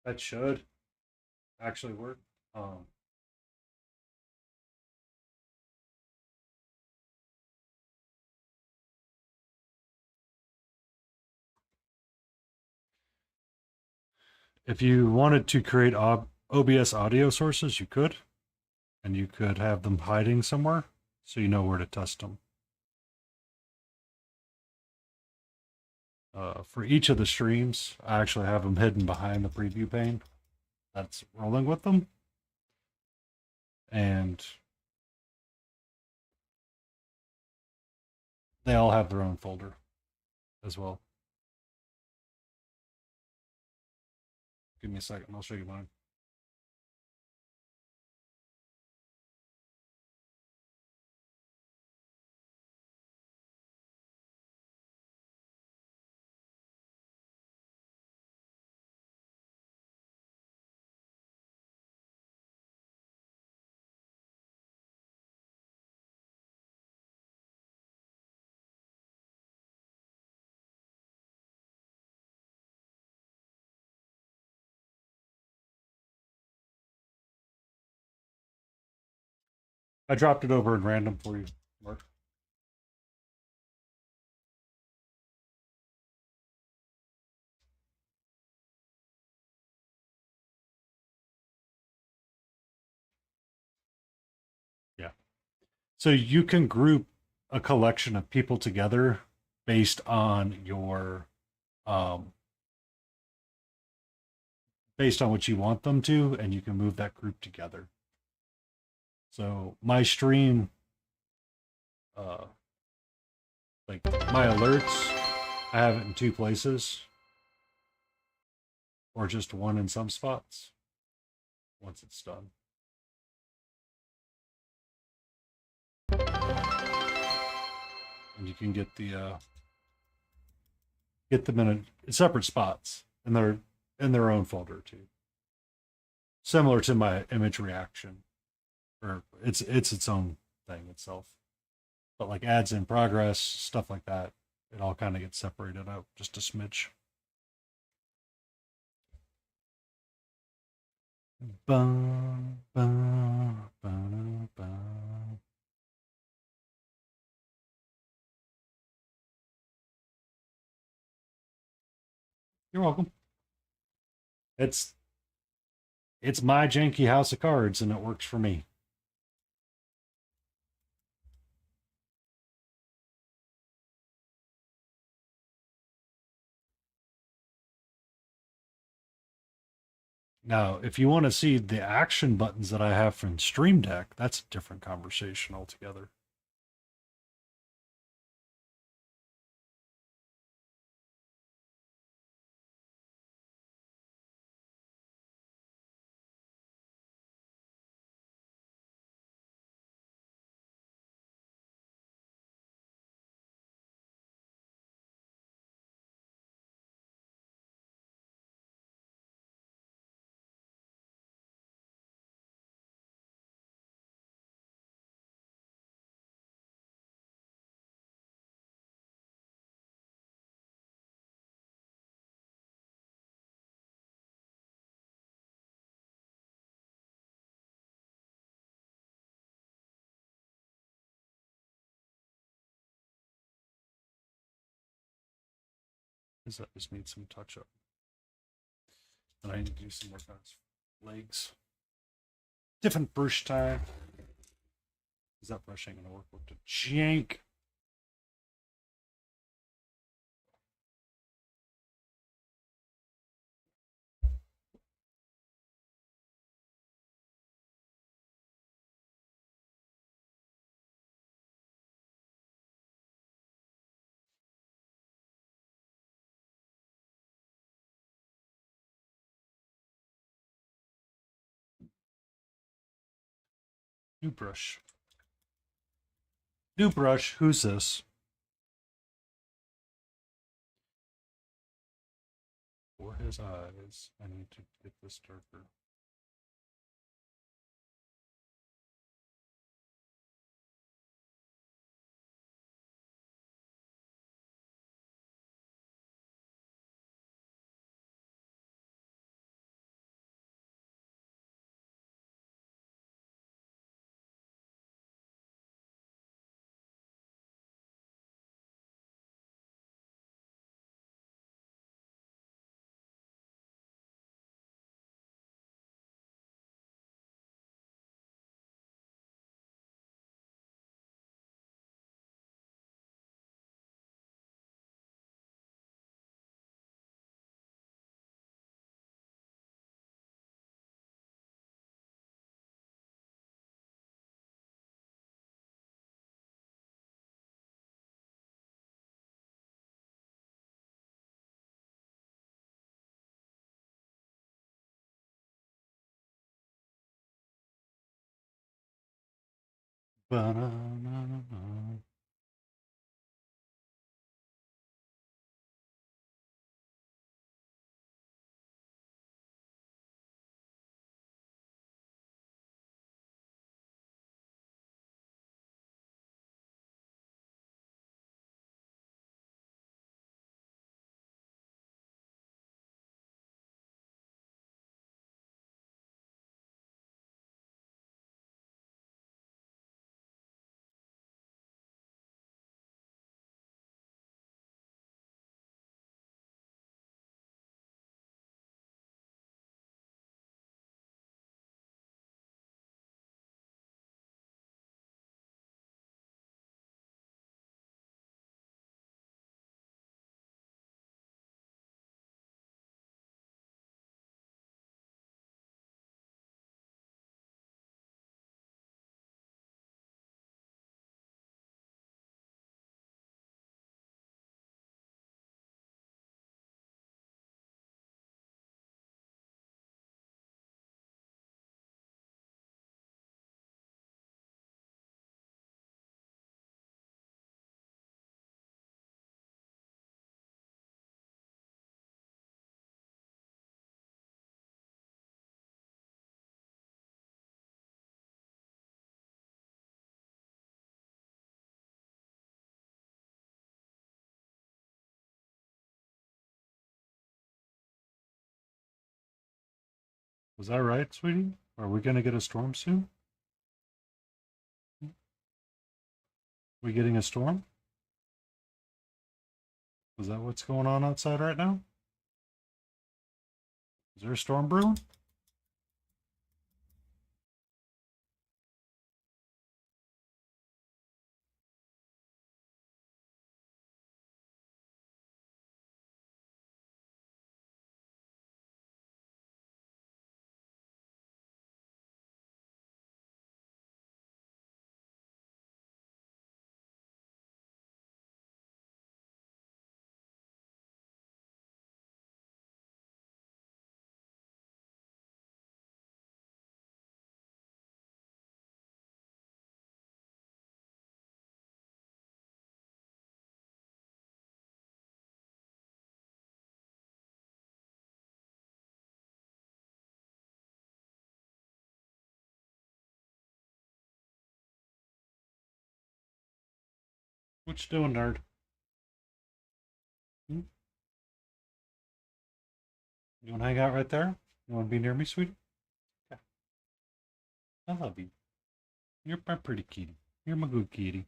That should actually work. Um, if you wanted to create OBS audio sources, you could, and you could have them hiding somewhere so you know where to test them. For each of the streams, I actually have them hidden behind the preview pane that's rolling with them. And they all have their own folder as well. Give me a second, I'll show you mine. I dropped it over in random for you, Mark. Yeah. So you can group a collection of people together based on your um based on what you want them to, and you can move that group together. So my stream, uh like my alerts, I have it in two places, or just one in some spots once it's done. And you can get them in separate spots, and they're in their own folder too. Similar to my image reaction, or it's its own thing itself. But like ads in progress, stuff like that, it all kind of gets separated out just a smidge. Bum, bum, bum, bum. You're welcome. It's it's my janky house of cards, and it works for me. Now, if you want to see the action buttons that I have from Stream Deck, that's a different conversation altogether. Because that just needs some touch up. And I need to do some more kind of legs. Different brush time. Is that brush ain't gonna work with the jank? New brush. New brush. Who's this? For his eyes. I need to get this darker. Ba-na-na-na. Was that right, sweetie? Are we gonna get a storm soon? We getting a storm? Is that what's going on outside right now? Is there a storm brewing? What you doing, nerd? Hmm? You wanna hang out right there? You wanna be near me, sweetie? Yeah. I love you. You're my pretty kitty. You're my good kitty.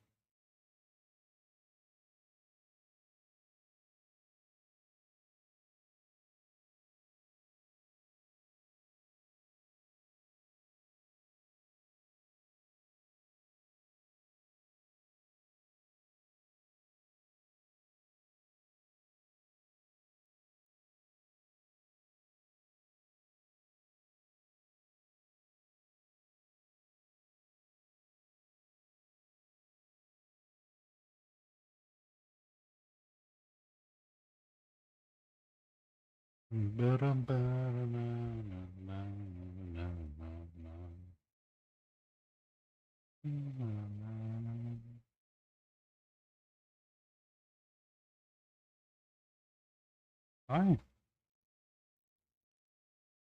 Hi,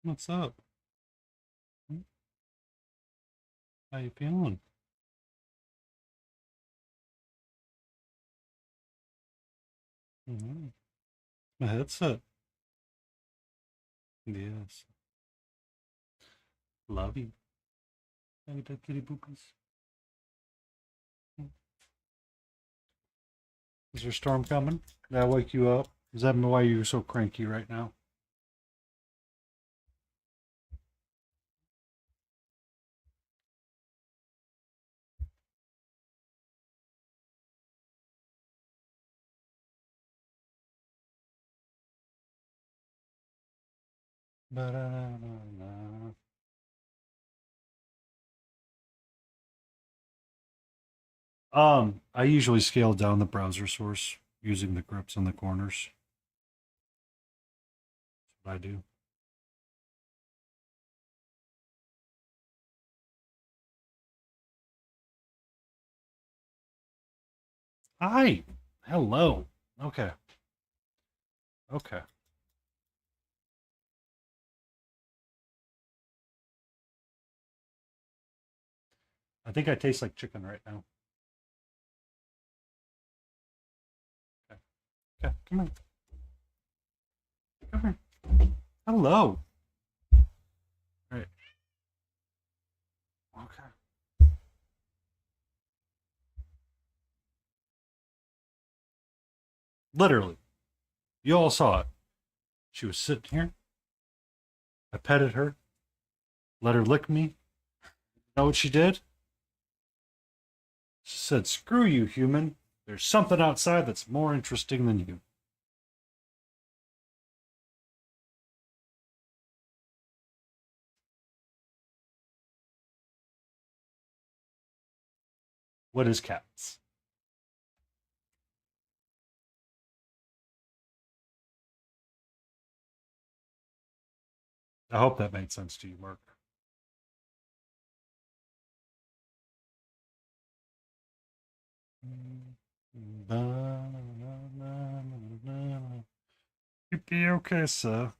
what's up? How you feeling? Mm-hmm. My headset. Yes. Love you. How you doing, kitty boopies? Is there a storm coming? Did I wake you up? Is that why you're so cranky right now? Ba-da-da-da-da. I usually scale down the browser source using the grips on the corners. That's what I do. Hi. Hello. Okay. Okay. I think I taste like chicken right now. Okay. Okay. Come here. Come here. Hello. All right. Okay. Literally. You all saw it. She was sitting here. I petted her, let her lick me. You know what she did? She said, "Screw you, human. There's something outside that's more interesting than you." What is cats? I hope that made sense to you, Mark. You be okay, sir.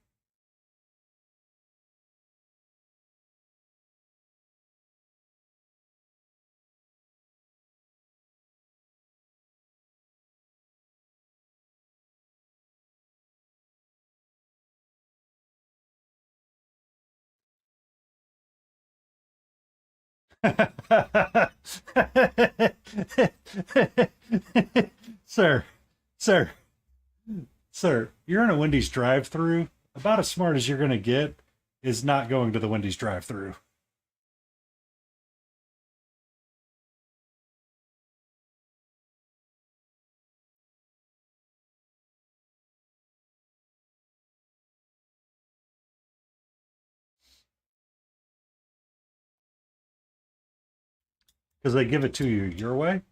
Sir, sir, sir, you're in a Wendy's drive-through. About as smart as you're going to get is not going to the Wendy's drive-through. Because they give it to you your way,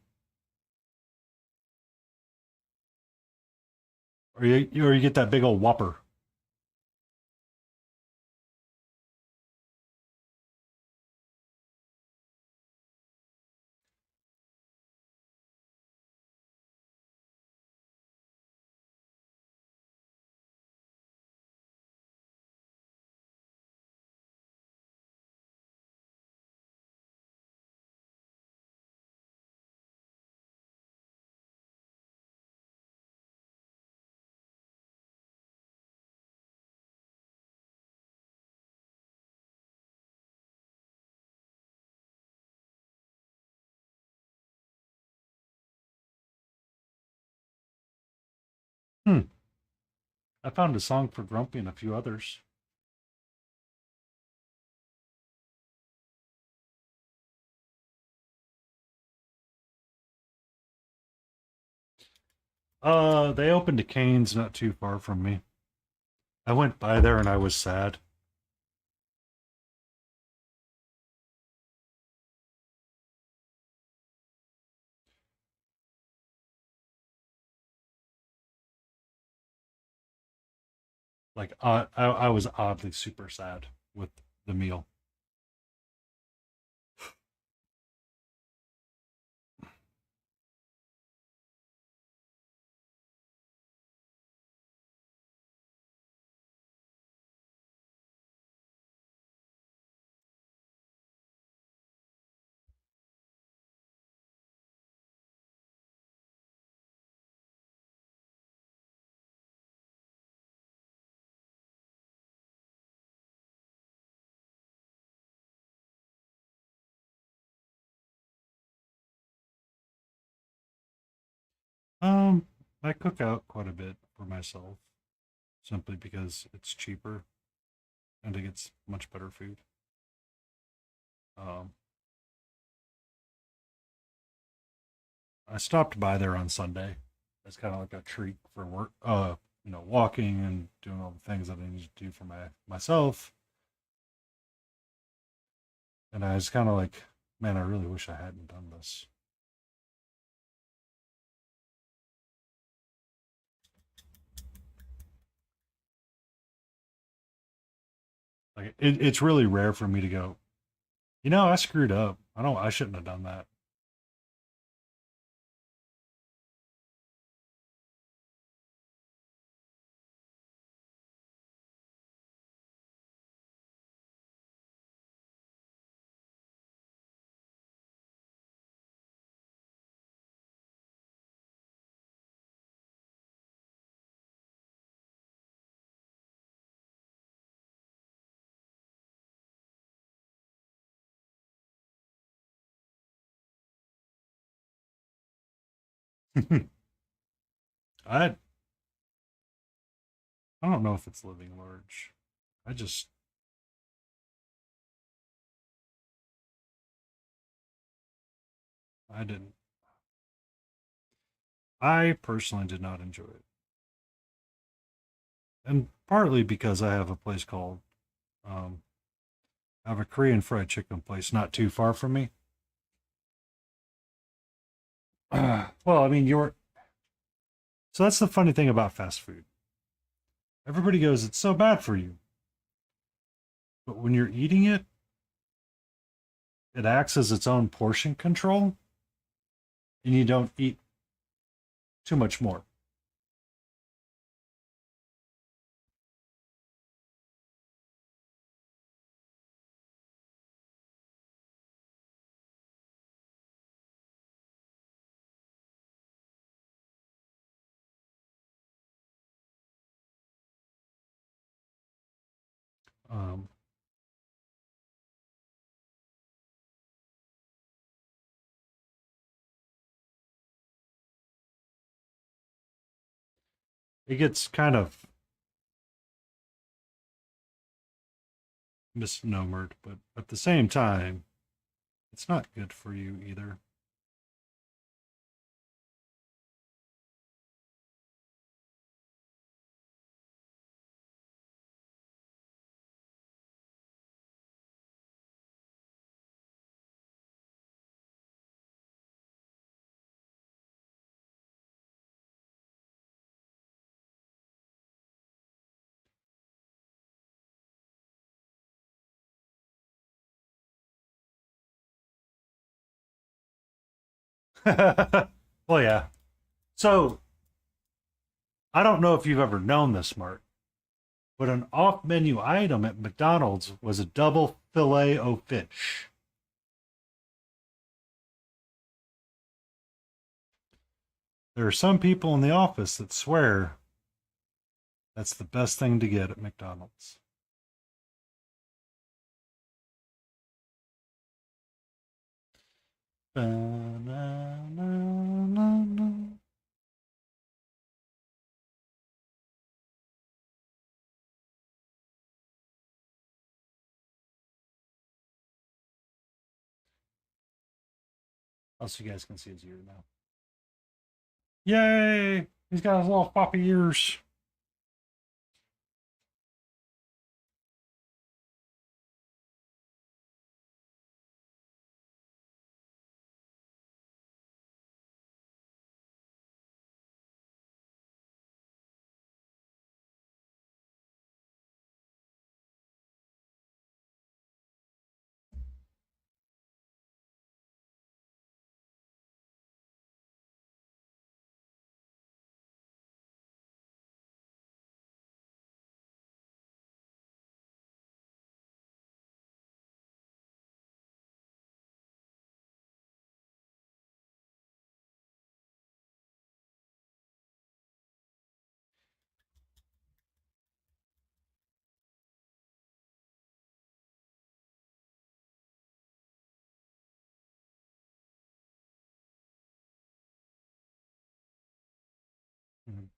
or you get that big old whopper. Hmm. I found a song for Grumpy and a few others. They opened a Cane's not too far from me. I went by there and I was sad. Like I was oddly super sad with the meal. Um, I cook out quite a bit for myself simply because it's cheaper and it gets much better food. Um, I stopped by there on Sunday. It's kind of like a treat for work. Walking and doing all the things that I need to do for myself. And I was kind of like, man, I really wish I hadn't done this. Like it's really rare for me to go, I screwed up. I shouldn't have done that. I I don't know if it's living large. I just I didn't. I personally did not enjoy it, and partly because I have a place called um, I have a Korean fried chicken place not too far from me. Well, I mean, you're so that's the funny thing about fast food. Everybody goes, it's so bad for you, but when you're eating it, it acts as its own portion control, and you don't eat too much more. Um, it gets kind of misnomered, but at the same time, it's not good for you either. Well, yeah. So I don't know if you've ever known this, Mark, but an off-menu item at McDonald's was a double fillet o fish. There are some people in the office that swear that's the best thing to get at McDonald's. Ba-na-na-na-na. Oh, so you guys can see his ear now. Yay! He's got his little floppy ears.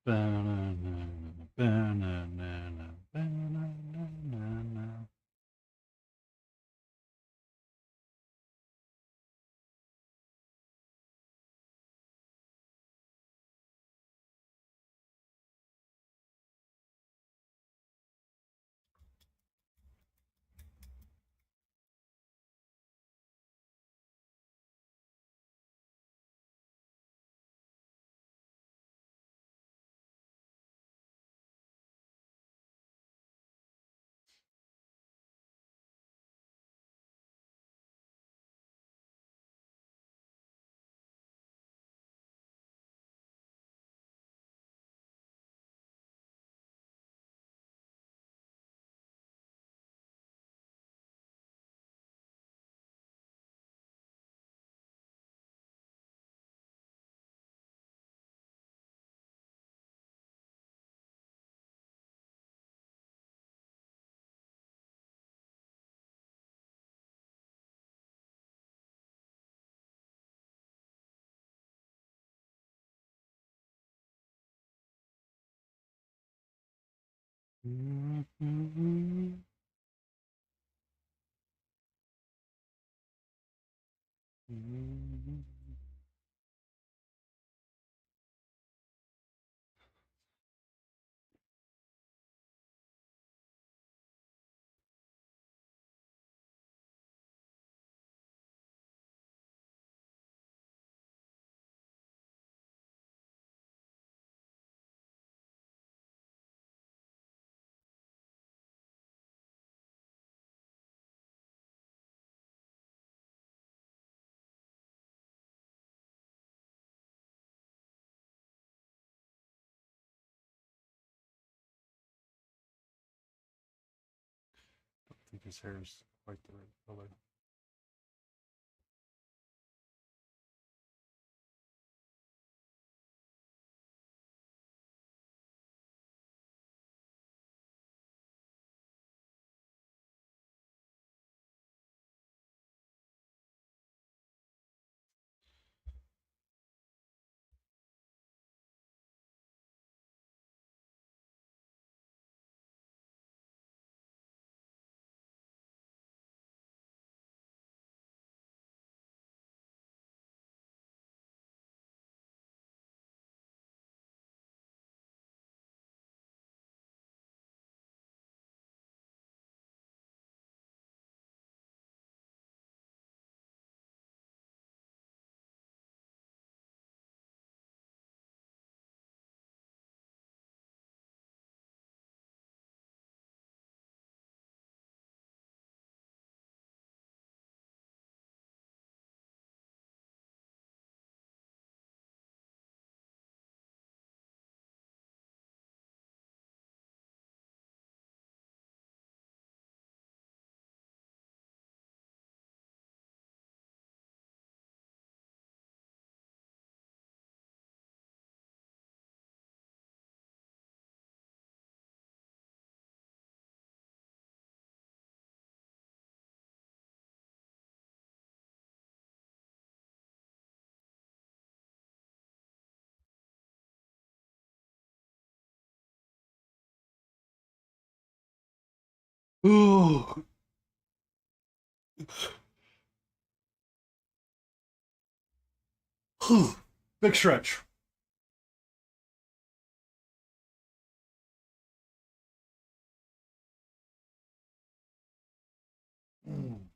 Ba-na-na-na, ba-na-na-na, ba-na-na-na-na. I think his hair is quite the right color. Oh, big stretch. Mm.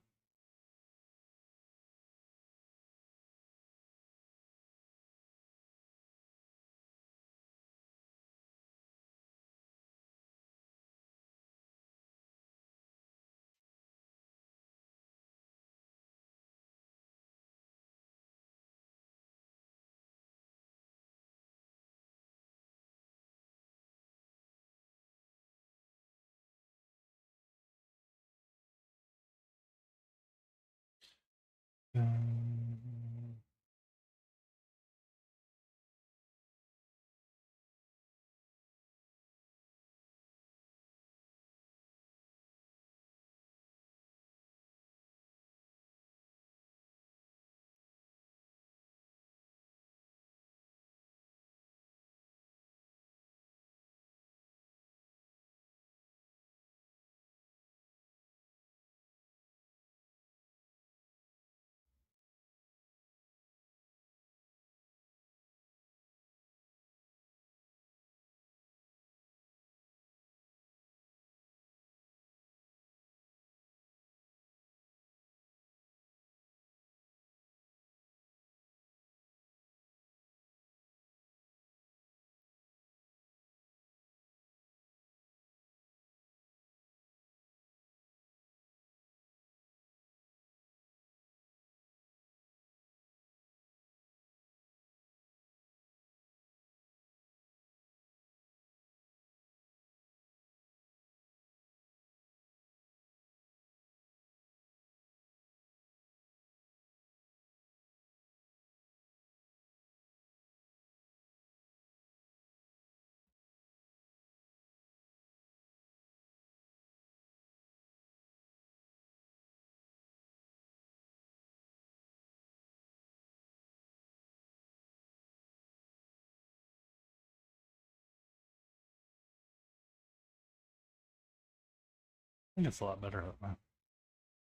think it's a lot better that way.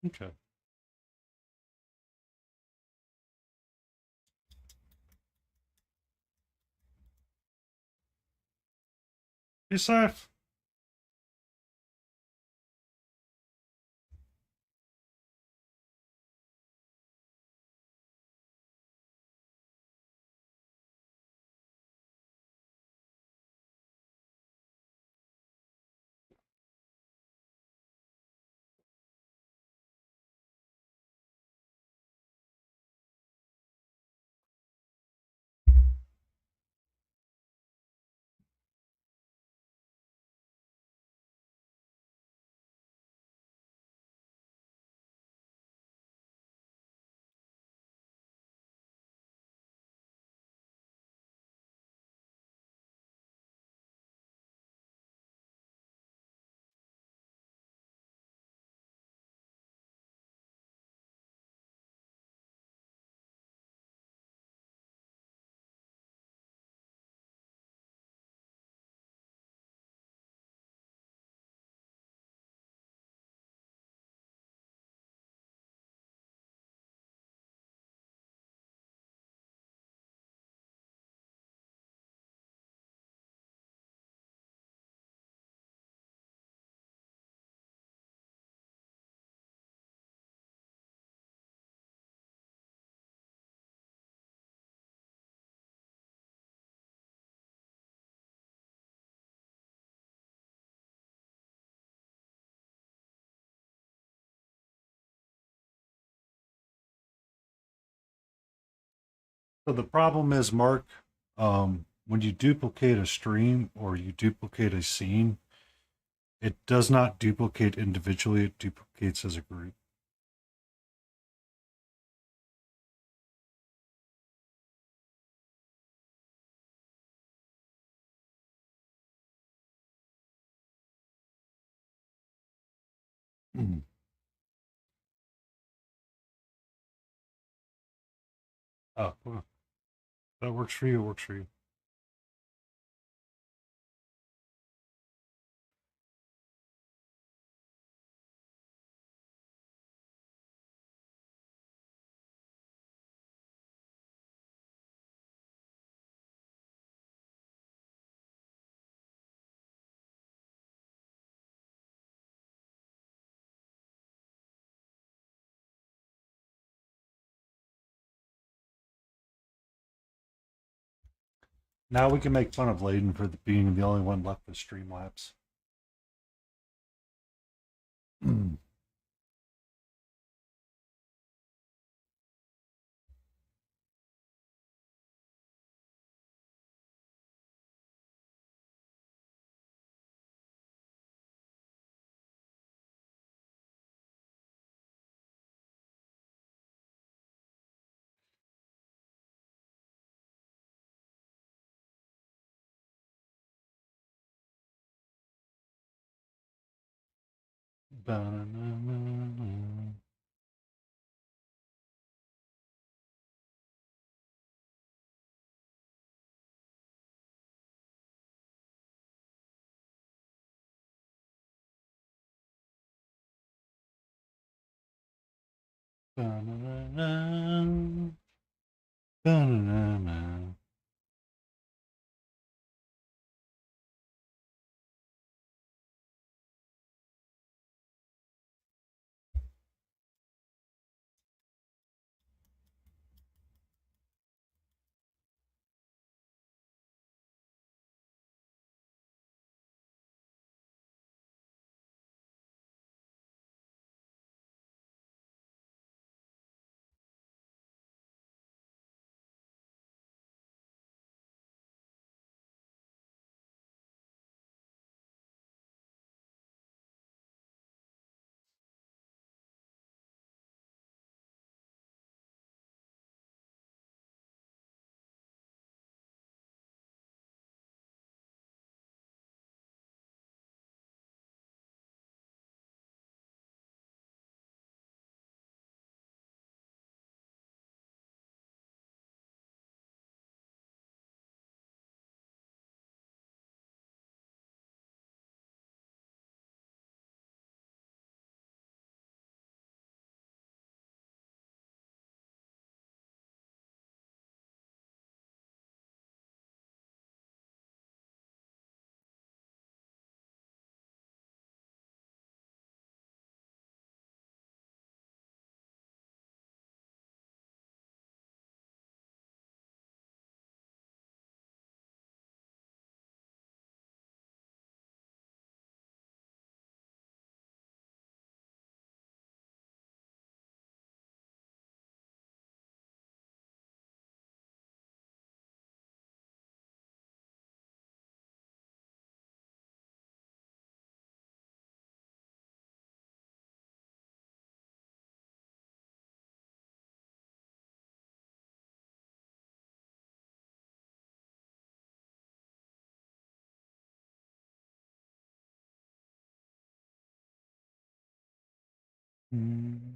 Okay. Be safe. So the problem is, Mark, when you duplicate a stream or you duplicate a scene, it does not duplicate individually, it duplicates as a group. Mm. Oh, well, that works for you, it works for you. Now we can make fun of Layden for being the only one left with Streamlabs. Mm. Ba-na-na-na-na. Ba-na-na-na. Ba-na-na-na. Mm.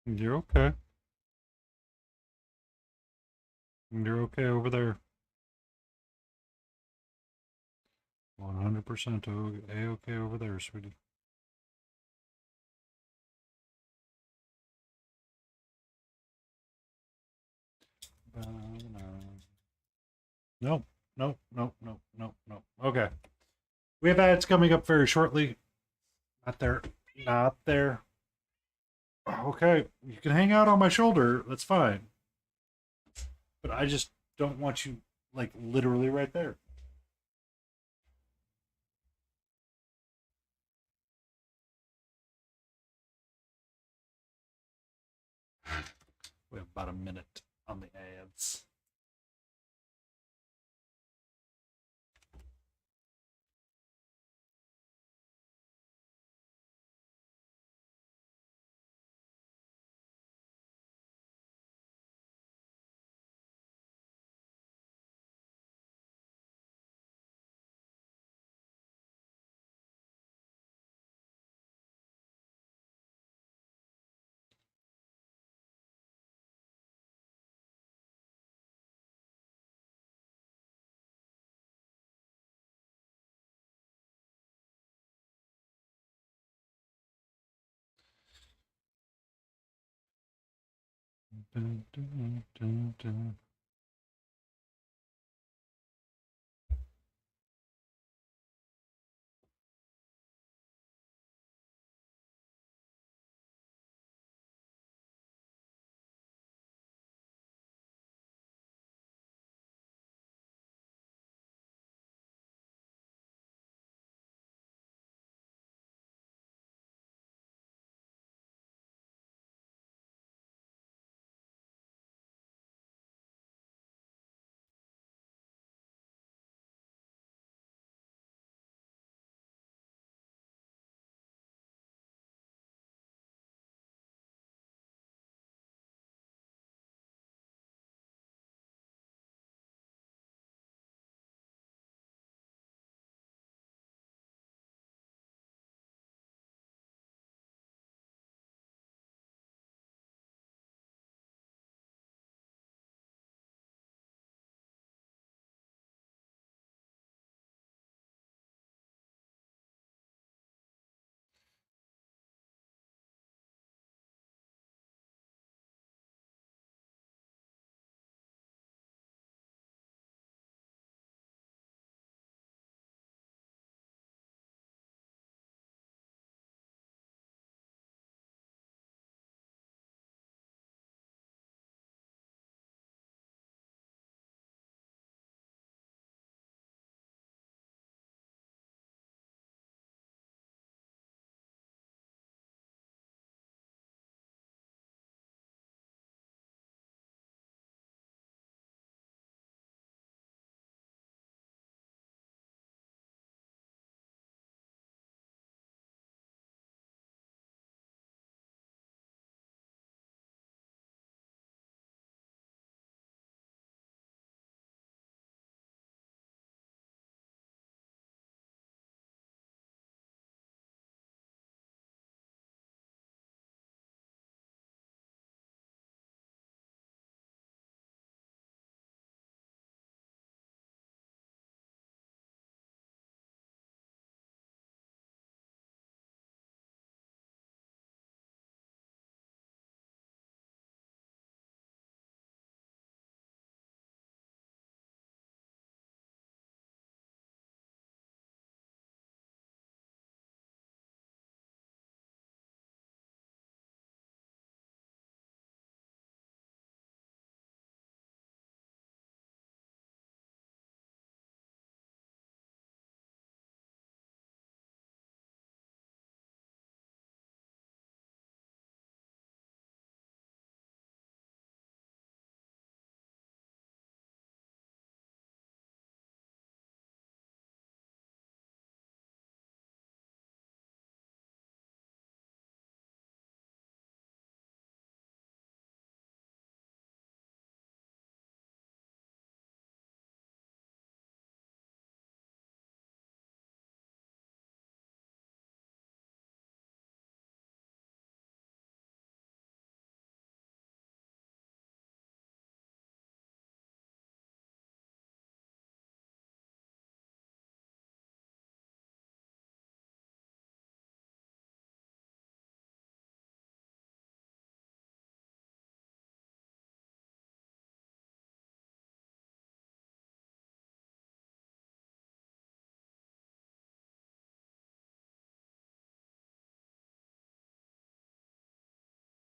You're okay. You're okay over there. 100% A-okay over there, sweetie. Nope, nope, nope, nope, nope, nope. Okay. We have ads coming up very shortly. Not there. Not there. Okay. You can hang out on my shoulder. That's fine. But I just don't want you, like, literally right there. We have about a minute on the ads. Dun, dun, dun, dun.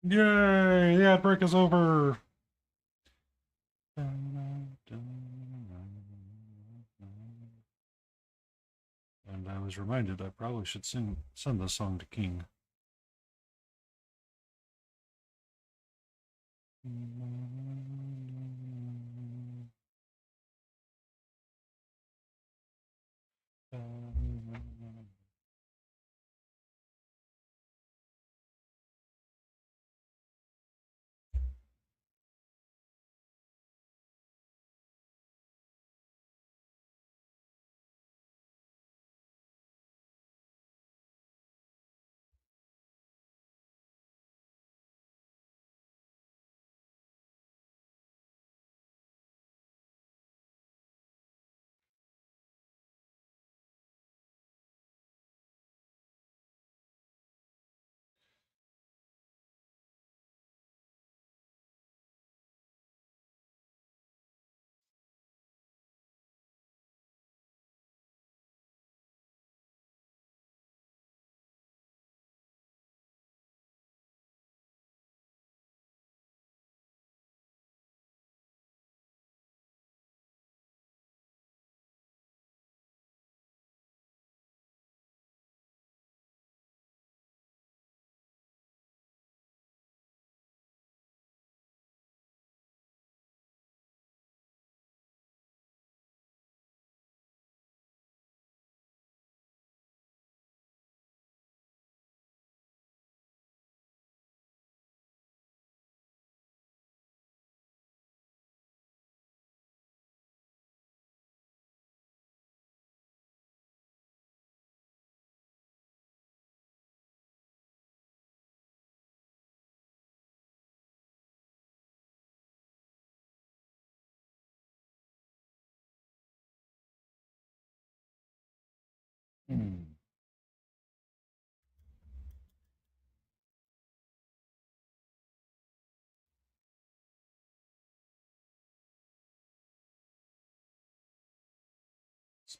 Yay! The ad break is over. And I was reminded I probably should send this song to King.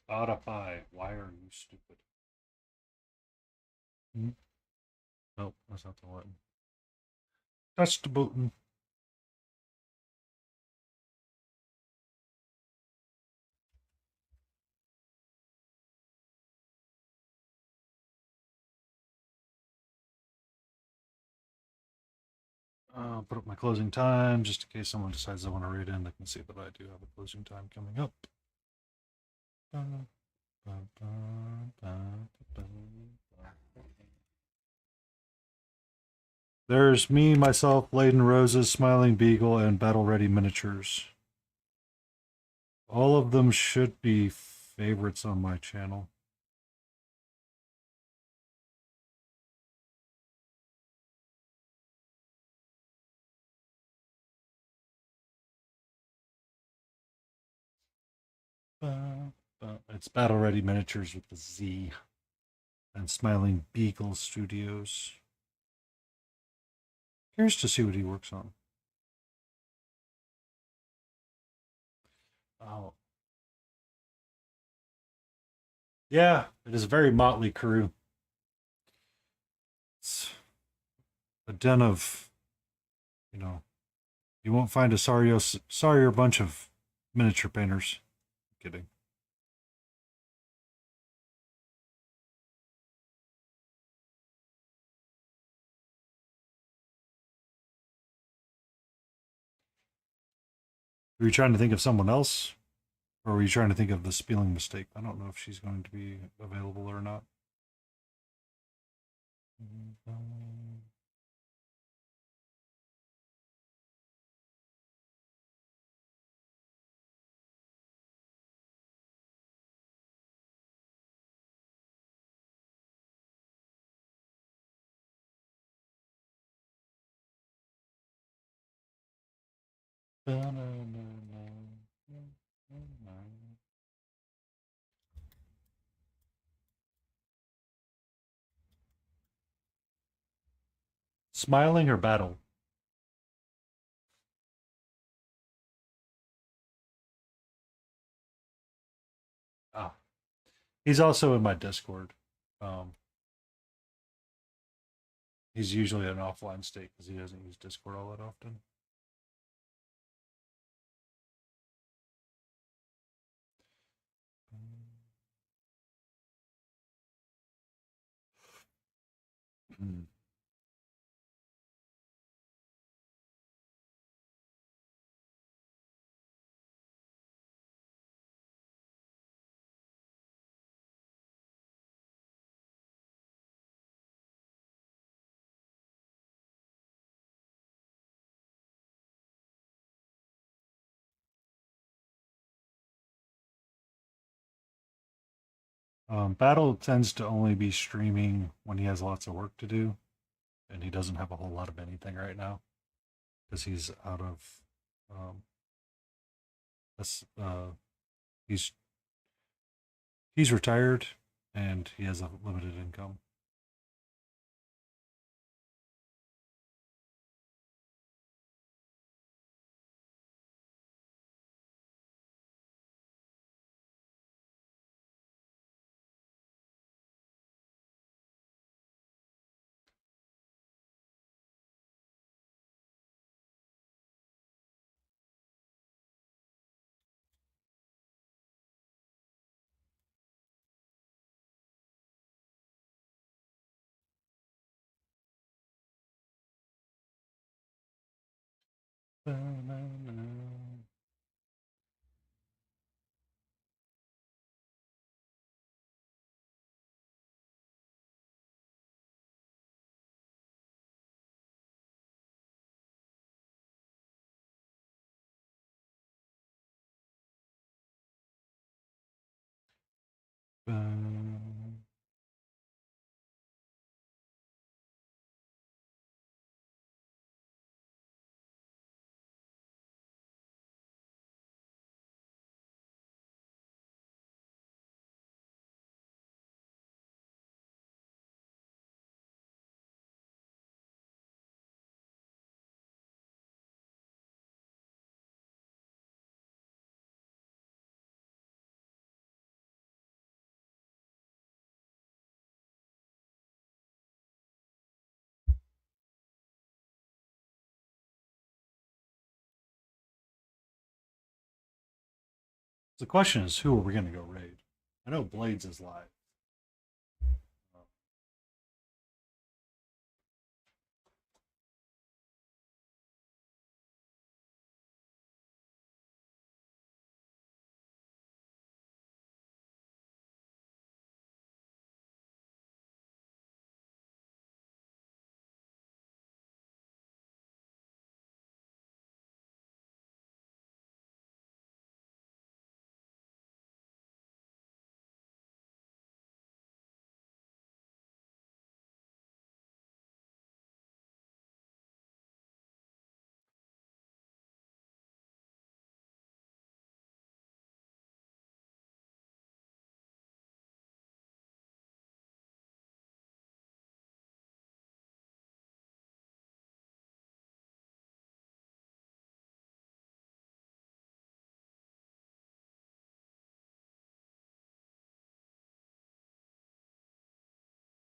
Spotify, why are you stupid? Nope, that's not the one. Touch the button. Put up my closing time just in case someone decides they want to read in. They can see that I do have a closing time coming up. There's me, myself, Laden Roses, Smiling Beagle, and Battle Ready Miniatures. All of them should be favorites on my channel. It's Battle Ready Miniatures with the Z and Smiling Beagle Studios. Curious to see what he works on. Oh. Yeah, it is a very motley crew. It's a den of, you won't find a sorrier bunch of miniature painters. Kidding. Were you trying to think of someone else? Or were you trying to think of the spelling mistake? I don't know if she's going to be available or not. Smiling or battle? Oh, he's also in my Discord. Um, He's usually in an offline state because he doesn't use Discord all that often. Hmm. Battle tends to only be streaming when he has lots of work to do, and he doesn't have a whole lot of anything right now because he's out of. Um, this, he's he's retired and he has a limited income. The question is, who are we going to go raid? I know Blades is live.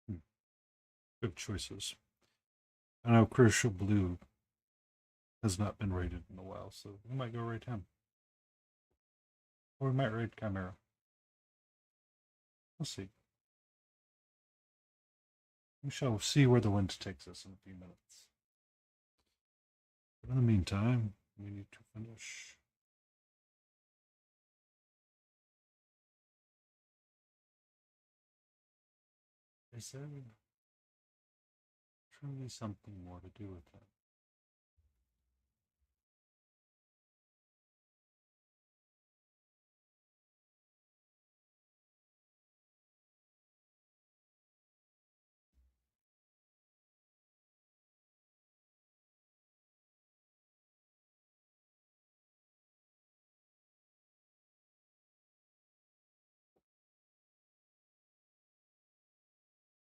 Hmm. Good choices. I know Crucial Blue has not been rated in a while, so we might go raid him. Or we might raid Chimera. We'll see. We shall see where the wind takes us in a few minutes. But in the meantime, we need to finish. Is there truly something more to do with that?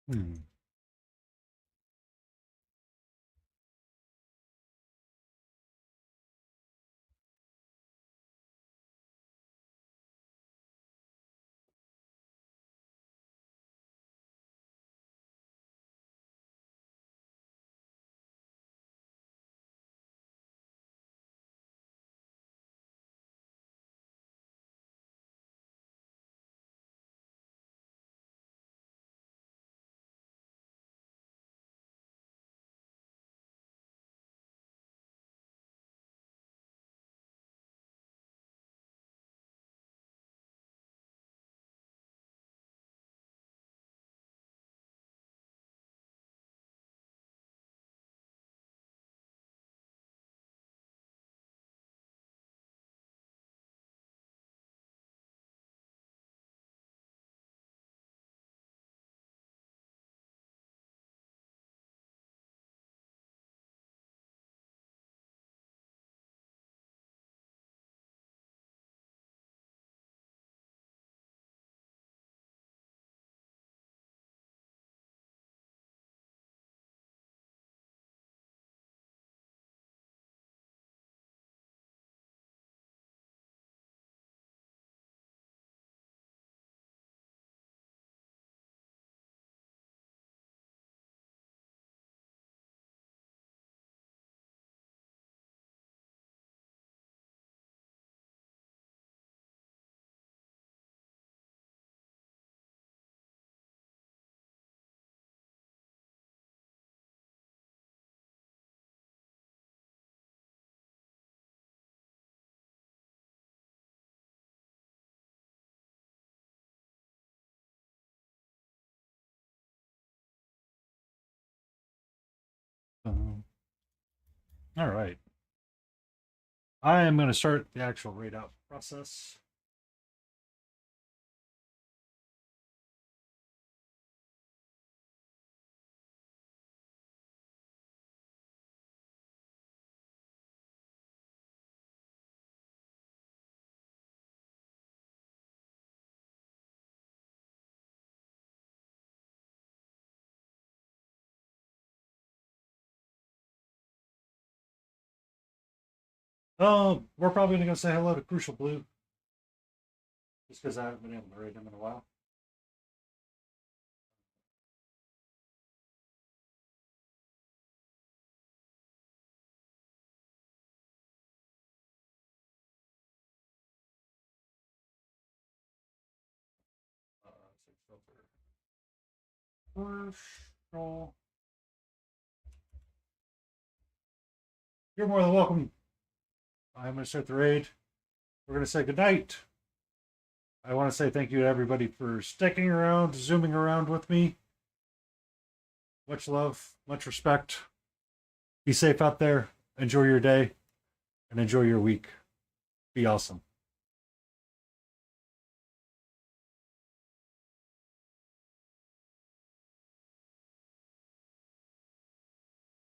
Hmm. All right. I am going to start the actual raid out process. We're probably going to go say hello to Crucial Blue, just because I haven't been able to raid him in a while. Six filter. Crucial. You're more than welcome. I'm going to start the raid. We're going to say goodnight. I want to say thank you to everybody for sticking around, zooming around with me. Much love, much respect. Be safe out there. Enjoy your day and enjoy your week. Be awesome.